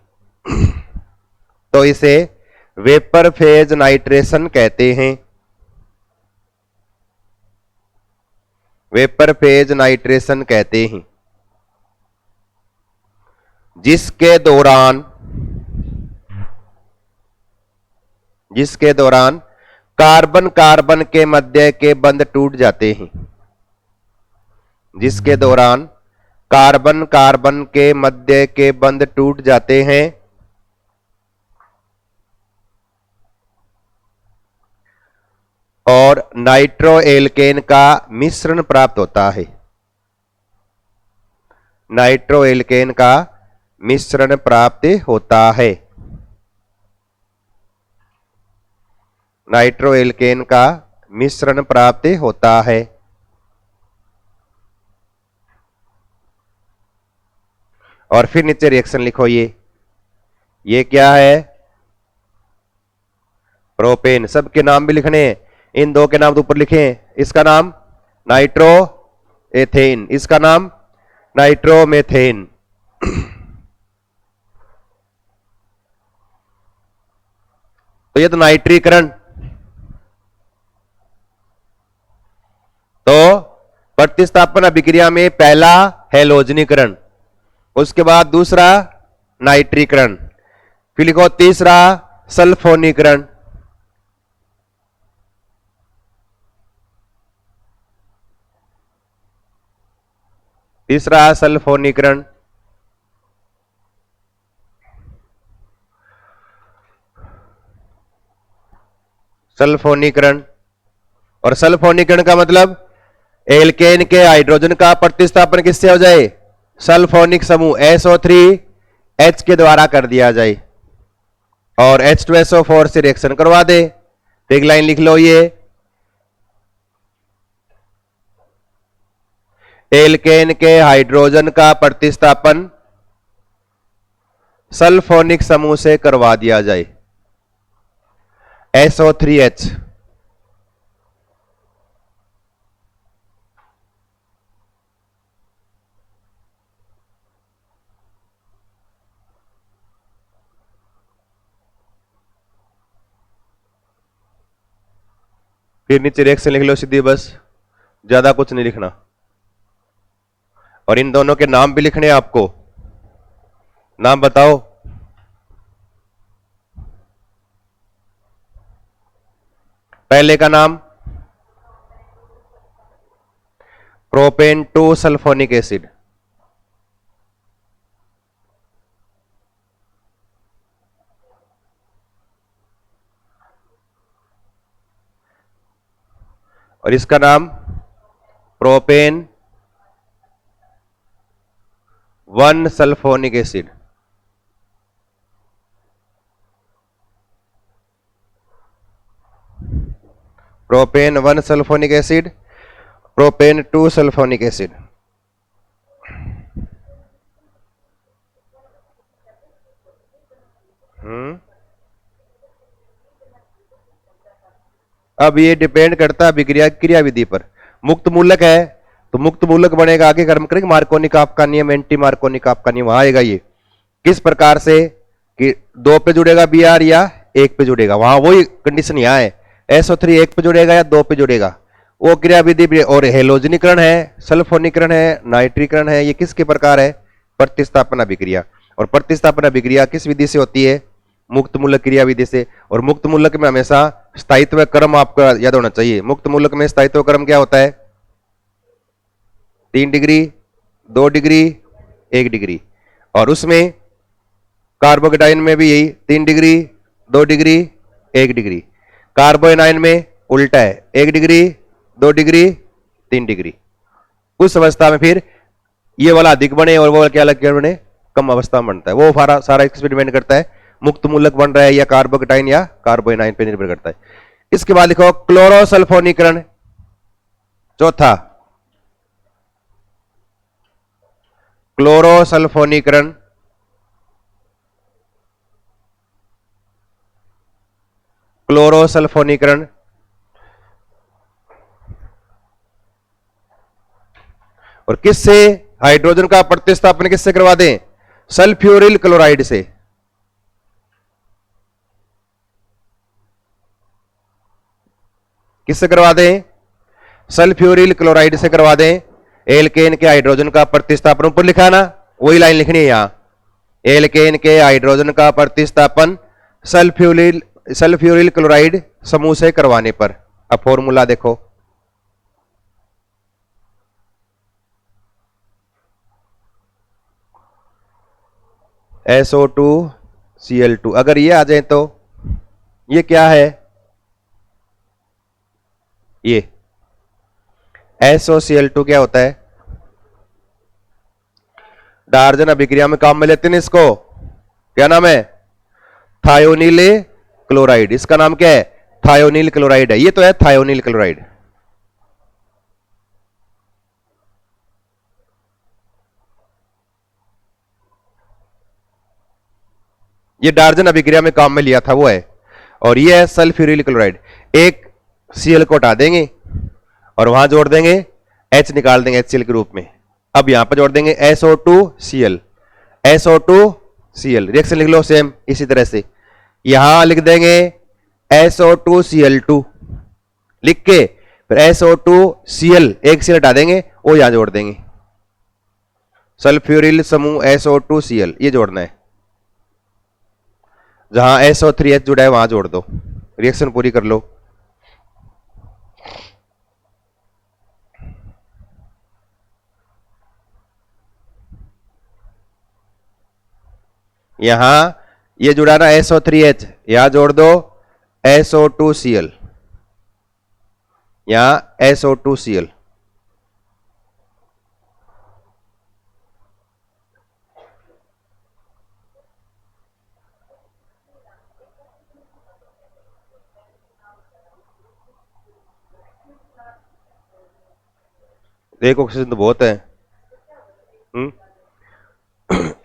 तो इसे वेपर फेज नाइट्रेशन कहते हैं, वेपर फेज नाइट्रेशन कहते हैं, जिसके दौरान कार्बन कार्बन के मध्य के बंध टूट जाते हैं, जिसके दौरान कार्बन कार्बन के मध्य के बंध टूट जाते हैं और नाइट्रो एल्केन का मिश्रण प्राप्त होता है। नाइट्रो एल्केन का मिश्रण प्राप्त होता है। नाइट्रो एल्केन का मिश्रण प्राप्त होता है। और फिर नीचे रिएक्शन लिखो। ये क्या है? प्रोपेन। सबके नाम भी लिखने हैं। इन दो के नाम तो ऊपर लिखें। इसका नाम नाइट्रो एथेन, इसका नाम नाइट्रोमेथेन। तो ये तो नाइट्रीकरण। तो प्रतिस्थापन अभिक्रिया में पहला हैलोजनीकरण, उसके बाद दूसरा नाइट्रीकरण, फिर लिखो तीसरा सल्फोनीकरण, तीसरा सल्फोनीकरण। सल्फोनीकरण। और सल्फोनीकरण का मतलब एल्केन के हाइड्रोजन का प्रतिस्थापन किससे हो जाए? सल्फोनिक समूह SO3H के द्वारा कर दिया जाए और H2SO4 से रिएक्शन करवा दे। तो एक लाइन लिख लो। ये एल्केन के हाइड्रोजन का प्रतिस्थापन सल्फोनिक समूह से करवा दिया जाए SO3H। फिर नीचे रिएक्शन लिख लो सीधी, बस ज्यादा कुछ नहीं लिखना। और इन दोनों के नाम भी लिखने हैं आपको। नाम बताओ। पहले का नाम प्रोपेन 2 सल्फोनिक एसिड, और इसका नाम propane 1 sulphonic acid. Propane 1 sulphonic acid, propane 2 sulphonic acid. अब ये डिपेंड करता है अभिक्रिया क्रियाविधि पर। मुक्त मूलक है तो मुक्त मूलक बनेगा, आगे कर्म करेंगे मार्कोनिक आपका नियम, एंटी मार्कोनिक आपका नियम आएगा। ये किस प्रकार से कि 2 पे जुड़ेगा Br या 1 पे जुड़ेगा, वहां वही कंडीशन यहाँ है। SO3 1 पे जुड़ेगा या 2 पे जुड़ेगा, वो क्रियाविधि। और हेलोजनीकरण है, सल्फोनीकरण है, नाइट्रीकरण है, ये किसके प्रकार है? प्रतिस्थापन अभिक्रिया। और प्रतिस्थापन अभिक्रिया किस विधि से होती है? मुक्त मूलक क्रियाविधि से। और मुक्त मूलक में हमेशा स्थायित्व क्रम आपको याद होना चाहिए। मुक्त मूलक में स्थायित्व क्रम क्या होता है? 3 डिग्री, 2 डिग्री, 1 डिग्री। और उसमें कार्बोकेटाइन में भी यही 3 डिग्री, 2 डिग्री, 1 डिग्री। कार्बोएनाइन में उल्टा है, 1 डिग्री, 2 डिग्री, 3 डिग्री। उस अवस्था में फिर ये वाला अधिक बने और वो वाला क्या अलग बने? कम अवस्था में बनता है। वो सारा एक्सपेरिमेंट करता है मुक्त मूलक बन रहा है या कार्बोकेटाइन या कार्बोएनाइन पे निर्भर करता है। इसके बाद लिखो क्लोरोसल्फोनीकरण। चौथा क्लोरोसल्फोनीकरण। क्लोरोसल्फोनीकरण और किससे? हाइड्रोजन का प्रतिस्थापन किससे करवा दें? सल्फ्यूरिल क्लोराइड से। किससे करवा दें? सल्फ्यूरिल क्लोराइड से करवा दें। एल्केन के हाइड्रोजन का प्रतिस्थापन ऊपर लिखा ना, वही लाइन लिखनी है यहां। एल्केन के हाइड्रोजन का प्रतिस्थापन सल्फ्यूरिल क्लोराइड समूह से करवाने पर। अब फॉर्मूला देखो। SO2Cl2। अगर ये आ जाए तो ये क्या है, ये SOCl2 क्या होता है, डार्जन अभिक्रिया में काम में लेते हैं इसको, क्या नाम है, थायोनील क्लोराइड। इसका नाम क्या है, थायोनील क्लोराइड है। ये तो है थायोनील क्लोराइड। ये डार्जन अभिक्रिया में काम में लिया था वो है। और ये है सल्फ्यूरिल क्लोराइड। एक Cl को हटा देंगे और वहां जोड़ देंगे H, निकाल देंगे HCl के रूप में। अब यहां पर जोड़ देंगे SO2Cl। SO2Cl रिएक्शन लिख लो सेम इसी तरह से। यहां लिख देंगे SO2Cl2 लिख के फिर SO2Cl, एक Cl हटा देंगे, वो यहां जोड़ देंगे। सल्फ्यूरिल समूह SO2Cl ये जोड़ना है। जहां SO3H जुड़ा है वहां जोड़ दो, रिएक्शन पूरी कर लो। यहां ये जुड़ा ना SO3H, यहां जोड़ दो SO2Cl, यहां SO2Cl। एक ऑक्सीजन तो बहुत है।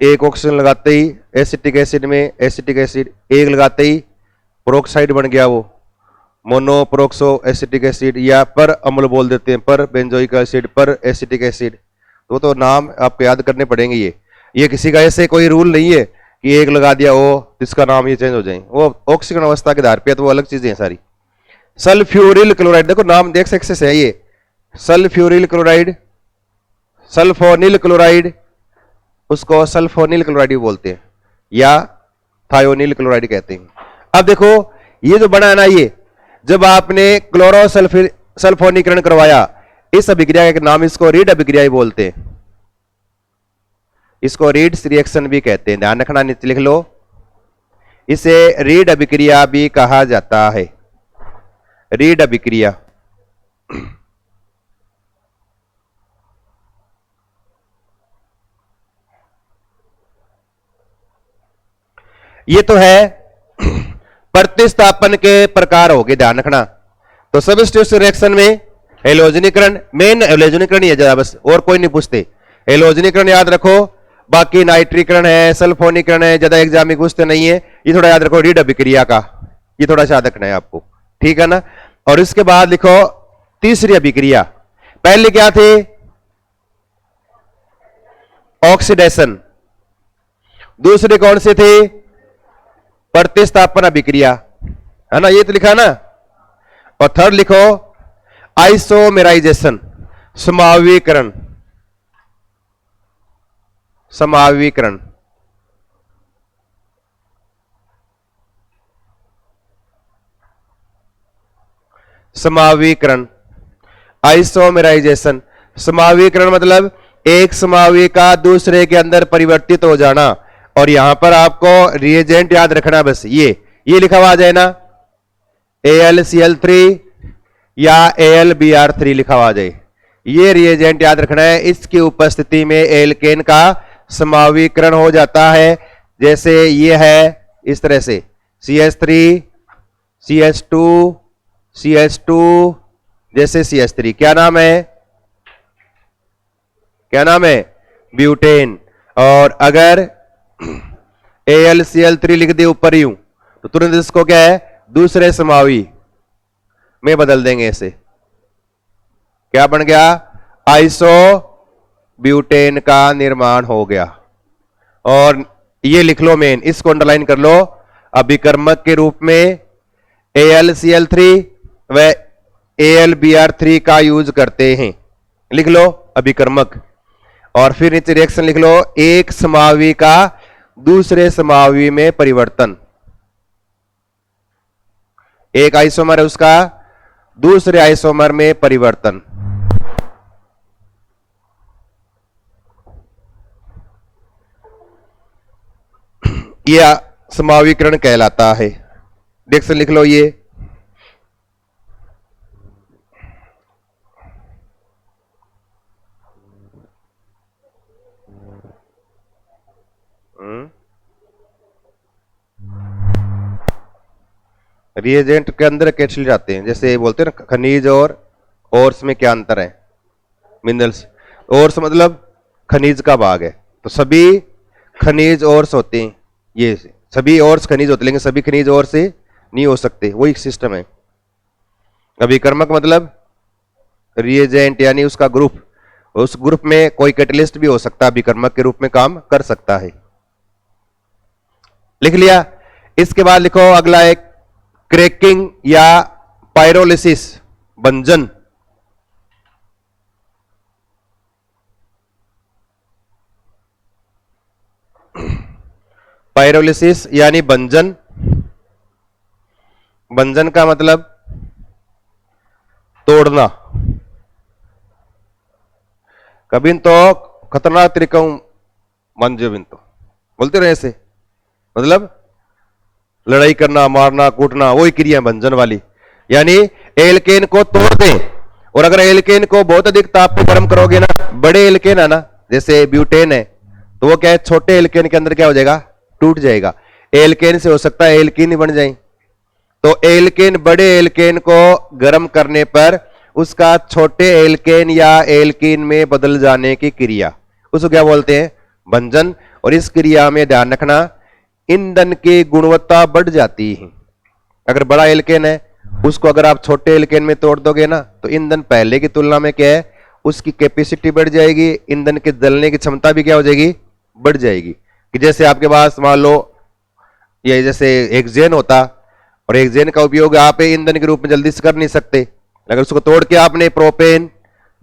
एक ऑक्सीजन लगाते ही एसिटिक एसिड में एसिटिक एसिड, एक लगाते ही प्रोक्साइड बन गया, वो मोनोप्रोक्सो एसिटिक एसिड, या पर अम्ल बोल देते हैं, पर बेंजोइक एसिड, पर एसिटिक एसिड। तो नाम आपको याद करने पड़ेंगे। ये किसी का ऐसे कोई रूल नहीं है कि एक लगा दिया वो इसका नाम ये चेंज हो जाए, वो ऑक्सीजन अवस्था के आधार पे तो वो अलग चीजें हैं सारी। सल्फ्यूरिल क्लोराइड, देखो नाम देख सकते हैं, ये सल्फ्यूरिल क्लोराइड, सल्फोनिल क्लोराइड, उसको सल्फोनिल क्लोराइड भी बोलते हैं या थायोनिल क्लोराइड कहते हैं। अब देखो ये जो बना है ना, ये जब आपने क्लोरोसल्फोनीकरण करवाया, इस अभिक्रिया का नाम, इसको रीड अभिक्रिया ही बोलते हैं, इसको रीड्स रिएक्शन भी कहते हैं। ध्यान रखना, नीचे लिख लो, इसे रीड अभिक्रिया भी कहा जाता है, रीड अभिक्रिया। ये तो है प्रतिस्थापन के प्रकार हो गए, ध्यान रखना। तो सब्स्टिट्यूशन रिएक्शन में हेलोजनीकरण, मेन हेलोजनीकरण ही है ज्यादा, बस और कोई नहीं पूछते। हेलोजनीकरण याद रखो, बाकी नाइट्रीकरण है, सल्फोनीकरण है, ज्यादा एग्जाम में पूछते नहीं है। ये थोड़ा याद रखो रीड अभिक्रिया का, ये थोड़ा सा याद रखना है आपको, ठीक है ना। और इसके बाद लिखो तीसरी अभिक्रिया। पहले क्या थे, ऑक्सीडेशन, दूसरे कौन से थे, प्रतिस्थापन अभिक्रिया, है ना, ये तो लिखा ना। और थर्ड लिखो आइसोमेराइजेशन, समावीकरण, समावीकरण। समावीकरण, आइसोमेराइजेशन, समावीकरण मतलब एक समावी का दूसरे के अंदर परिवर्तित हो जाना। और यहां पर आपको रिएजेंट याद रखना, बस ये लिखा हुआ आ जाए ना, AlCl3 या AlBr3 लिखा हुआ आ जाए, ये रिएजेंट याद रखना है। इसकी उपस्थिति में एल्केन का समावीकरण हो जाता है। जैसे ये है इस तरह से CH3 CH2 CH2, जैसे CH3, क्या नाम है, क्या नाम है, ब्यूटेन। और अगर AlCl3 लिख दे ऊपर यूं, तो तुरंत इसको क्या है, दूसरे समावी में बदल देंगे। इसे क्या बन गया, आइसो ब्यूटेन का निर्माण हो गया। और ये लिख लो मेन, इसको अंडरलाइन कर लो, अभिकर्मक के रूप में AlCl3 व AlBr3 का यूज करते हैं, लिख लो अभिकर्मक। और फिर नीचे रिएक्शन लिख लो, एक समावी का दूसरे समावी में परिवर्तन, एक आइसोमर है उसका दूसरे आइसोमर में परिवर्तन। या समावीकरण कहलाता है। डिक्शन लिख लो ये। रिएजेंट के अंदर कैसे जाते हैं, जैसे बोलते हैं ना खनिज और ओर्स में क्या अंतर है, मिनरल्स। ओर्स मतलब खनिज का भाग है, तो सभी खनिज ओर्स होते हैं, ये सभी ओर्स खनिज होते हैं, लेकिन सभी खनिज ओर से नहीं हो सकते, वो एक सिस्टम है। अभिकर्मक मतलब रिएजेंट यानी उसका ग्रुप, उस ग्रुप में कोई कैटलिस्ट भी हो सकता है, अभिकर्मक के रूप में काम कर सकता है। लिख लिया। इसके बाद लिखो अगला एक क्रैकिंग या पायरोलिसिस, भंजन। पायरोलिसिस यानी भंजन। भंजन का मतलब तोड़ना। कभी तो खतरनाक तरीका मंजबिन तो बोलते रहे ऐसे, मतलब लड़ाई करना, मारना, कूटना, वही क्रिया भंजन वाली। यानी एल्केन को तोड़ दें, और अगर एल्केन को बहुत अधिक ताप पे गर्म करोगे ना, बड़े एल्केन है ना, जैसे ब्यूटेन है, तो वो क्या है, छोटे एल्केन के अंदर क्या हो जाएगा, टूट जाएगा। एल्केन से हो सकता है एल्कीन बन जाए। तो एल्केन, बड़े एल्केन को गर्म करने पर उसका छोटे एल्केन या एल्कीन में बदल जाने की क्रिया, उसको क्या बोलते हैं, भंजन। और इस क्रिया में ध्यान रखना, ईंधन की गुणवत्ता बढ़ जाती है। अगर बड़ा एल्केन है, उसको अगर आप छोटे एल्केन में तोड़ दोगे ना, तो ईंधन पहले की तुलना में क्या है, उसकी कैपेसिटी बढ़ जाएगी, ईंधन के जलने की क्षमता भी क्या हो जाएगी, बढ़ जाएगी। कि जैसे आपके पास मान लो ये जैसे हेक्सेन होता, और हेक्सेन का उपयोग आप ईंधन के रूप में जल्दी से कर नहीं सकते, अगर उसको तोड़ के आपने प्रोपेन,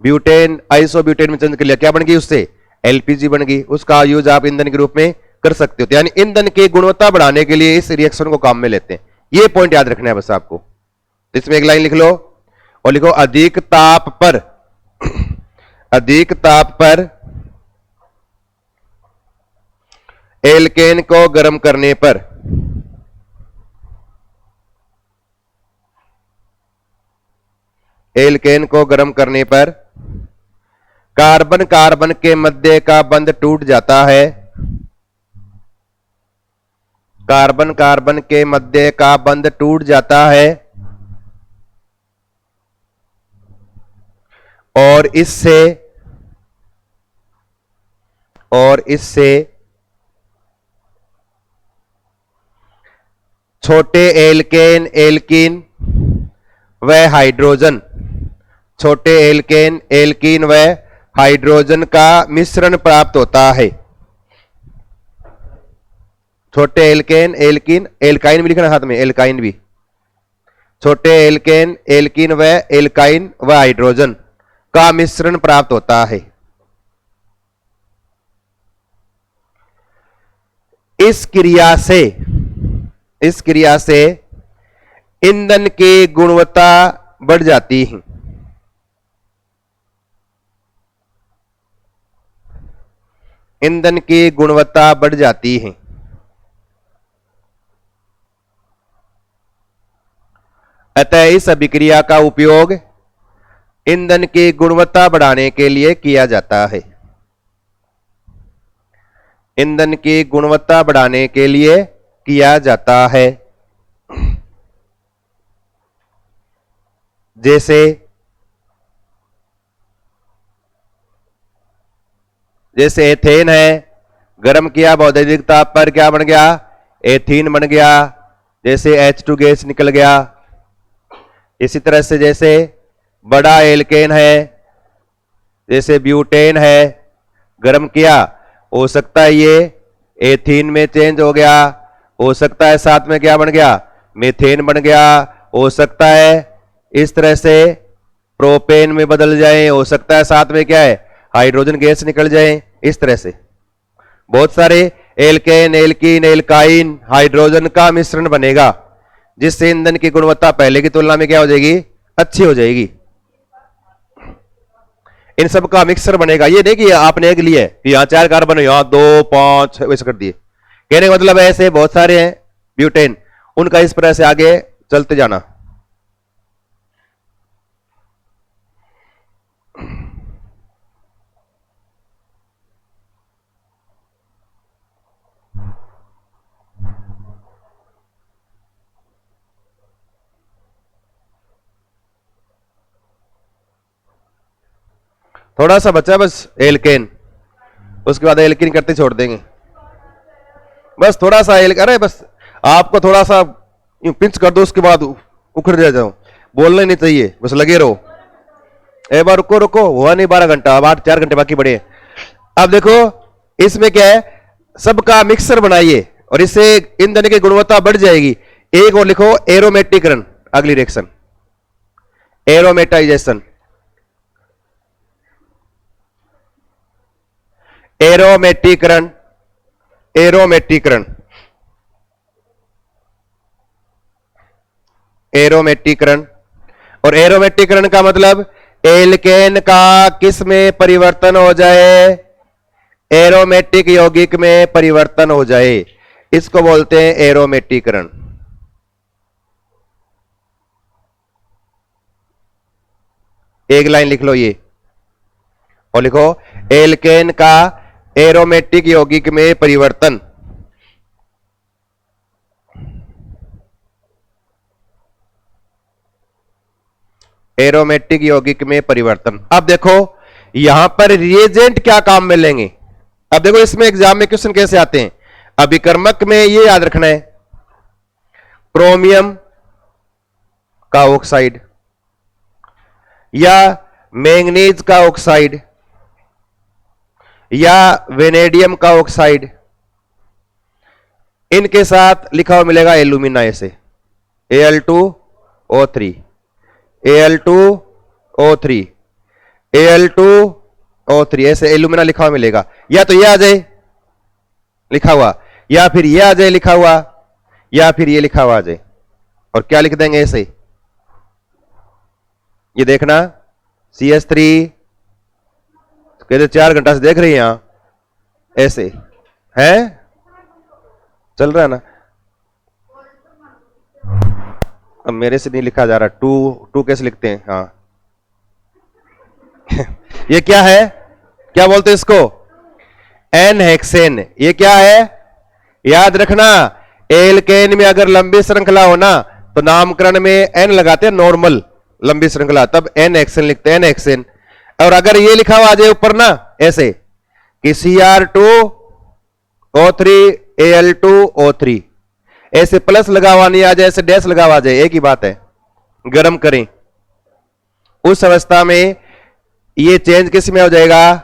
ब्यूटेन, आइसोब्यूटेन में चेंज कर लिया, क्या बन गई, उससे एलपीजी बन गई। उसका यूज आप ईंधन के रूप में कर सकते हो। यानी ईंधन की गुणवत्ता बढ़ाने के लिए इस रिएक्शन को काम में लेते हैं। ये पॉइंट याद रखना है बस आपको। इसमें एक लाइन लिख लो और लिखो अधिक ताप पर अधिक ताप पर एल्केन को गर्म करने पर एल्केन को गर्म करने पर कार्बन कार्बन के मध्य का बंध टूट जाता है। कार्बन कार्बन के मध्य का बंध टूट जाता है और इससे छोटे एल्केन, एल्कीन व हाइड्रोजन, छोटे एल्केन, एल्कीन व हाइड्रोजन का मिश्रण प्राप्त होता है। छोटे एल्केन, एल्कीन, एल्काइन भी लिखना हाथ में, एल्काइन भी, छोटे एल्केन, एल्कीन व एल्काइन व हाइड्रोजन का मिश्रण प्राप्त होता है। इस क्रिया से ईंधन की गुणवत्ता बढ़ जाती है। ईंधन की गुणवत्ता बढ़ जाती है। अतः इस अभिक्रिया का उपयोग ईंधन की गुणवत्ता बढ़ाने के लिए किया जाता है। ईंधन की गुणवत्ता बढ़ाने के लिए किया जाता है। जैसे एथेन है, गर्म किया बहुत अधिक ताप पर, क्या बन गया, एथीन बन गया, जैसे H2 गैस निकल गया। इसी तरह से जैसे बड़ा एल्केन है, जैसे ब्यूटेन है, गर्म किया, हो सकता है ये एथीन में चेंज हो गया, हो सकता है साथ में क्या बन गया, मीथेन बन गया, हो सकता है इस तरह से प्रोपेन में बदल जाए, हो सकता है साथ में क्या है, हाइड्रोजन गैस निकल जाए। इस तरह से बहुत सारे एल्केन, एल्कीन, एल्काइन, हाइड्रोजन का मिश्रण बनेगा, जिससे ईंधन की गुणवत्ता पहले की तुलना में क्या हो जाएगी, अच्छी हो जाएगी। इन सब का मिक्सर बनेगा। ये नहीं कि आपने एक लिया कि यहां 4 कार्बन है, यहां 2, 5 वैसे कर दिए। कहने का मतलब ऐसे बहुत सारे हैं ब्यूटेन, उनका इस तरह से आगे चलते जाना। थोड़ा सा बचा बस एल्केन, उसके बाद एल्किन करते छोड़ देंगे। बस थोड़ा सा अरे बस आपको थोड़ा सा पिंच कर दो, उसके बाद उखड़ जाओ, बोलना ही नहीं चाहिए, बस लगे रहो। एक बार रुको रुको, हुआ नहीं 12 घंटा, अब 4 घंटे बाकी पड़े। अब देखो इसमें क्या है, सबका मिक्सर बनाइए और इससे ईंधन की गुणवत्ता बढ़ जाएगी। एक और लिखो एरोमेटिकरण, अगली रिएक्शन एरोमेटाइजेशन। एरोमेटिकरण, एरोमेटिकरण, एरोमेटिकरण। और एरोमेटिकरण का मतलब एल्केन का किस में परिवर्तन हो जाए, एरोमेटिक यौगिक में परिवर्तन हो जाए, इसको बोलते हैं एरोमेटिकरण। एक लाइन लिख लो ये और लिखो एल्केन का एरोमेटिक यौगिक में परिवर्तन। एरोमेटिक यौगिक में परिवर्तन। अब देखो यहां पर रिएजेंट क्या काम में लेंगे। अब देखो इसमें एग्जाम में क्वेश्चन कैसे आते हैं। अभिकर्मक में ये याद रखना है, क्रोमियम का ऑक्साइड या मैंगनीज का ऑक्साइड या वेनेडियम का ऑक्साइड, इनके साथ लिखा हुआ मिलेगा एल्यूमिना, ऐसे Al2O3, Al2O3, Al2O3, ऐसे एल्यूमिना लिखा हुआ मिलेगा। या तो ये आ जाए लिखा हुआ, या फिर ये आ जाए लिखा हुआ, या फिर ये लिखा हुआ आ जाए। और क्या लिख देंगे ऐसे, ये देखना CH3, कहते 4 घंटा से देख रही हैं यहां, ऐसे है चल रहा है ना। अब मेरे से नहीं लिखा जा रहा, टू कैसे लिखते हैं, हाँ ये क्या है, क्या बोलते हैं इसको, एन हेक्सेन। ये क्या है, याद रखना एल्केन में अगर लंबी श्रृंखला हो ना तो नामकरण में एन लगाते हैं, नॉर्मल लंबी श्रृंखला, तब एन हेक्सेन लिखते हैं, एन हेक्सेन। और अगर ये लिखा हुआ आ जाए ऊपर ना ऐसे कि Cr2O3 Al2O3, ऐसे प्लस लगा हुआ नहीं आ जाए, ऐसे डैश लगा हुआ आ जाए, एक ही बात है। गर्म करें उस अवस्था में ये चेंज किस में हो जाएगा,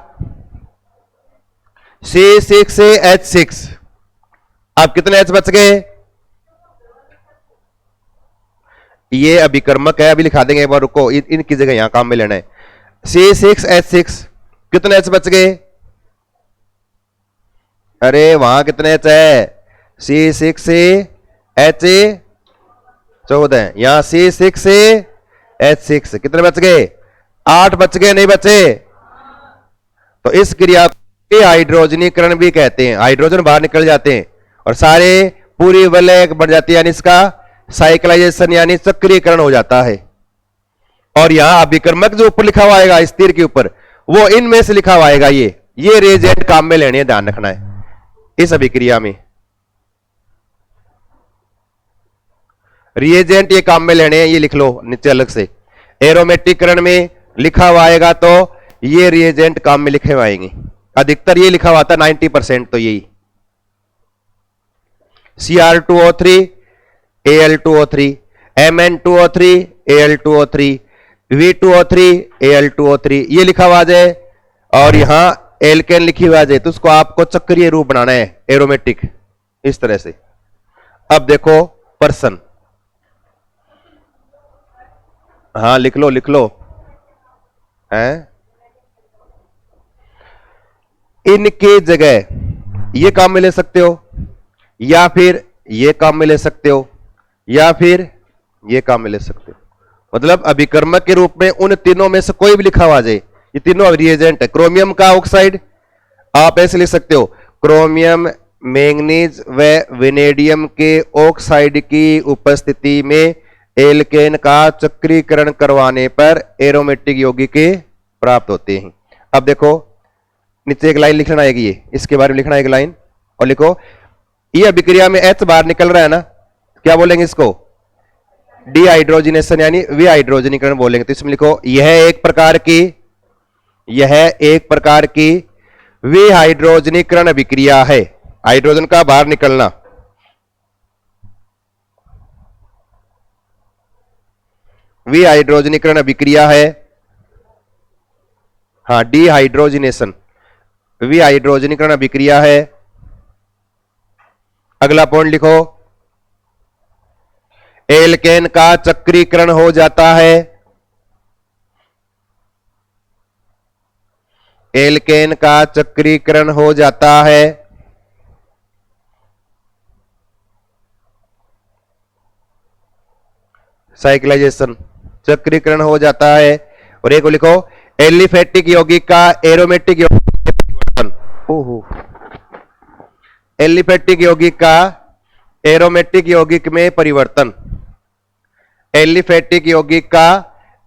C6 से H6। अब कितने H बच गए, ये अभिकर्मक है, अभी लिखा देंगे, एक बार रुको, इनकी जगह यहां काम में लेना है। C6H6 कितने H बच गए, अरे वहां कितने H है, C6 से H14, यहां C6 से H6 कितने बच गए, 8 बच गए, नहीं बचे। तो इस क्रिया को हाइड्रोजनीकरण भी कहते हैं, हाइड्रोजन बाहर निकल जाते हैं और सारे पूरी वलय बन जाती है, यानी इसका साइक्लाइजेशन यानी चक्रीकरण हो जाता है। और यहां अभिकर्मक जो ऊपर लिखा हुआ आएगा स्थिर के ऊपर, वो इनमें से लिखा हुआ आएगा, ये रिएजेंट काम में लेने, ध्यान रखना है इस अभिक्रिया में। रिएजेंट ये काम में लेने हैं, ये लिख लो नीचे अलग से। एरोमेटिकरण में लिखा हुआ आएगा तो ये रिएजेंट काम में लिखे हुए आएंगे, अधिकतर ये लिखा हुआ था 90%, तो यही Cr2O3 Al2O3, Mn2O3 Al2O3, V2O3 Al2O3, ये लिखा हुआ आ जाए और यहां एल्केन लिखी हुआ आ जाए, तो उसको आपको चक्रीय रूप बनाना है, एरोमेटिक, इस तरह से। अब देखो पर्सन, हाँ लिख लो लिख लो, हैं इनके जगह ये काम में ले सकते हो, या फिर ये काम में ले सकते हो, या फिर ये काम में ले सकते हो। मतलब अभिकर्मक के रूप में उन तीनों में से कोई भी लिखा हुआ जाए, ये तीनों रिएजेंट है। क्रोमियम का ऑक्साइड आप ऐसे लिख सकते हो, क्रोमियम मैंगनीज व वेनेडियम के ऑक्साइड की उपस्थिति में एल्केन का चक्रीकरण करवाने पर एरोमेटिक यौगिक प्राप्त होते हैं। अब देखो नीचे एक लाइन लिखना आएगी, ये इसके बारे में लिखना एक लाइन और लिखो, यह अभिक्रिया में H बाहर निकल रहा है ना, क्या बोलेंगे इसको? डिहाइड्रोजनेशन यानी विहाइड्रोजनीकरण बोलेंगे। तो इसमें लिखो यह एक प्रकार की विहाइड्रोजनीकरण अभिक्रिया है। हाइड्रोजन का बाहर निकलना, विहाइड्रोजनीकरण अभिक्रिया है। हाँ, डिहाइड्रोजनेशन विहाइड्रोजनीकरण अभिक्रिया है। अगला पॉइंट लिखो, एल्केन का चक्रीकरण हो जाता है। एल्केन का चक्रीकरण हो जाता है। साइक्लाइजेशन, चक्रीकरण हो जाता है। और एक को लिखो, एलिफेटिक यौगिक का एरोमेटिक यौगिक में परिवर्तन। ओहो, एलिफेटिक यौगिक का एरोमेटिक यौगिक में परिवर्तन। एलिफेटिक यौगिक का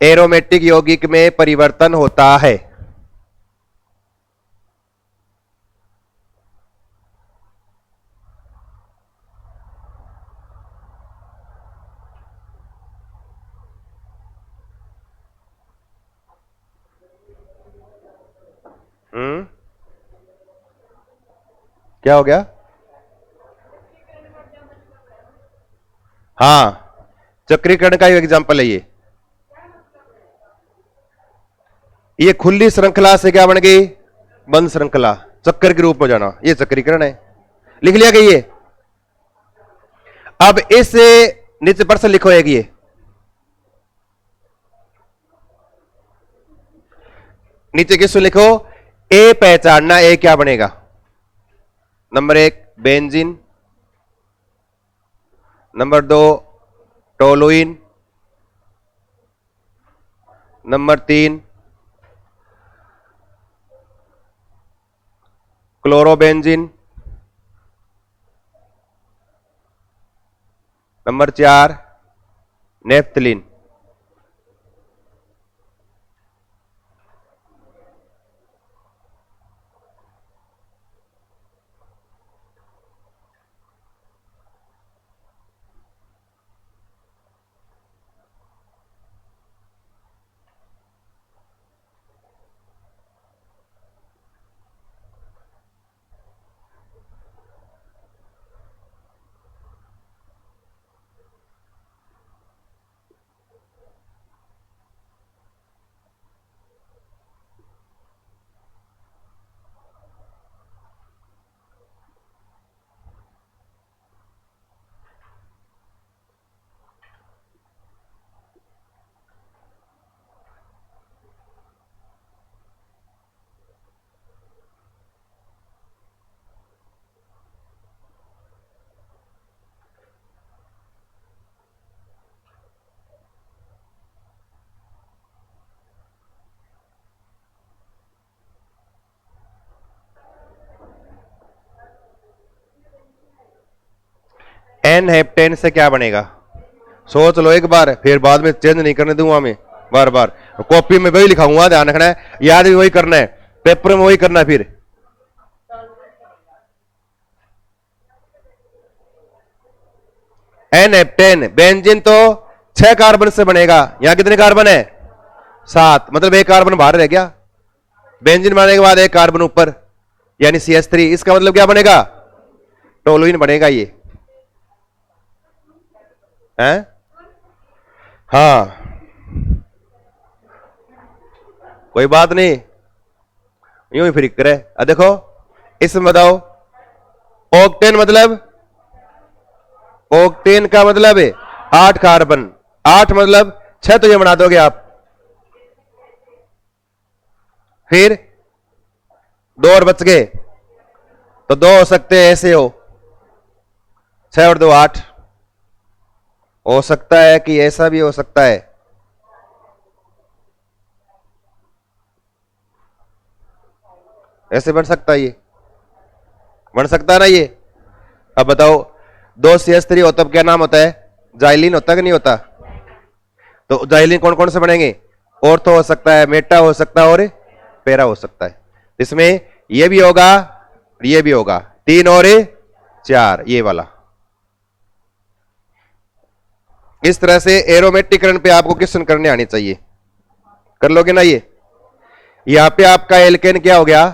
एरोमेटिक यौगिक में परिवर्तन होता है। क्या हो गया? हाँ, चक्रीकरण का एग्जांपल है ये खुली श्रृंखला से क्या बन गई? बंद श्रृंखला, चक्कर के रूप में जाना, ये चक्रीकरण है। लिख लिया गया ये। अब इस नीचे प्रश्न लिखो एक ये, नीचे किसको लिखो? ए पहचानना, ए क्या बनेगा? Number 1 benzene, number 2 toluene, number 3 chlorobenzene, number 4 naphthalene. N heptane से क्या बनेगा? सोच लो एक बार, फिर बाद में चेंज नहीं करने दूंगा मैं बार बार। कॉपी में वही लिखाऊंगा, ध्यान रखना है, याद भी वही करना है, पेपर में वही करना है। फिर एन हेप्टेन बेंजीन तो 6 कार्बन से बनेगा। यहां कितने कार्बन है? 7, मतलब एक कार्बन बाहर रह गया। बेंजीन बनने के बाद एक कार्बन ऊपर, यानी CH3। इसका मतलब क्या बनेगा? टोलुइन बनेगा ये है। हाँ, कोई बात नहीं, यूं ही फ्रिक करे। देखो इसमें बताओ, ऑक्टेन मतलब, ऑक्टेन का मतलब है 8 कार्बन, 8 मतलब 6 तो ये बना दोगे आप। फिर 2 और बच गए, तो 2 हो सकते हैं, ऐसे हो 6 और 2 8 हो सकता है, कि ऐसा भी हो सकता है। ऐसे बन सकता है, ये बन सकता है ना ये। अब बताओ, 2CH3 हो तब क्या नाम होता है? जाइलिन होता है कि नहीं होता? तो जाइलिन कौन कौन से बनेंगे? ऑर्थो हो सकता है, मेटा हो सकता है और पैरा हो सकता है। इसमें ये भी होगा, ये भी होगा, 3 और 4, ये वाला। इस तरह से एरोमेटिकरण पे आपको क्वेश्चन करने आनी चाहिए, कर लोगे ना? ये यहां पे आपका एल्केन क्या हो गया?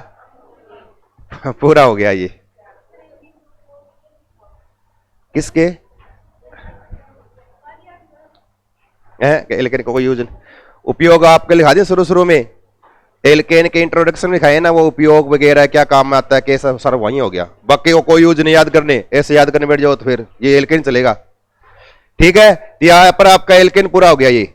पूरा हो गया। ये किसके एल्केन को यूज उपयोग आपके लिखा दिया शुरू शुरू में, एल्केन के इंट्रोडक्शन में खाए ना, वो उपयोग वगैरह क्या काम में आता है कैसा सारा वही हो गया। बाकी को कोई यूज नहीं याद करने, ऐसे याद करने बैठ जाओ तो फिर ये एल्केन चलेगा। ठीक है, यहां पर आपका एल्केन पूरा हो गया। ये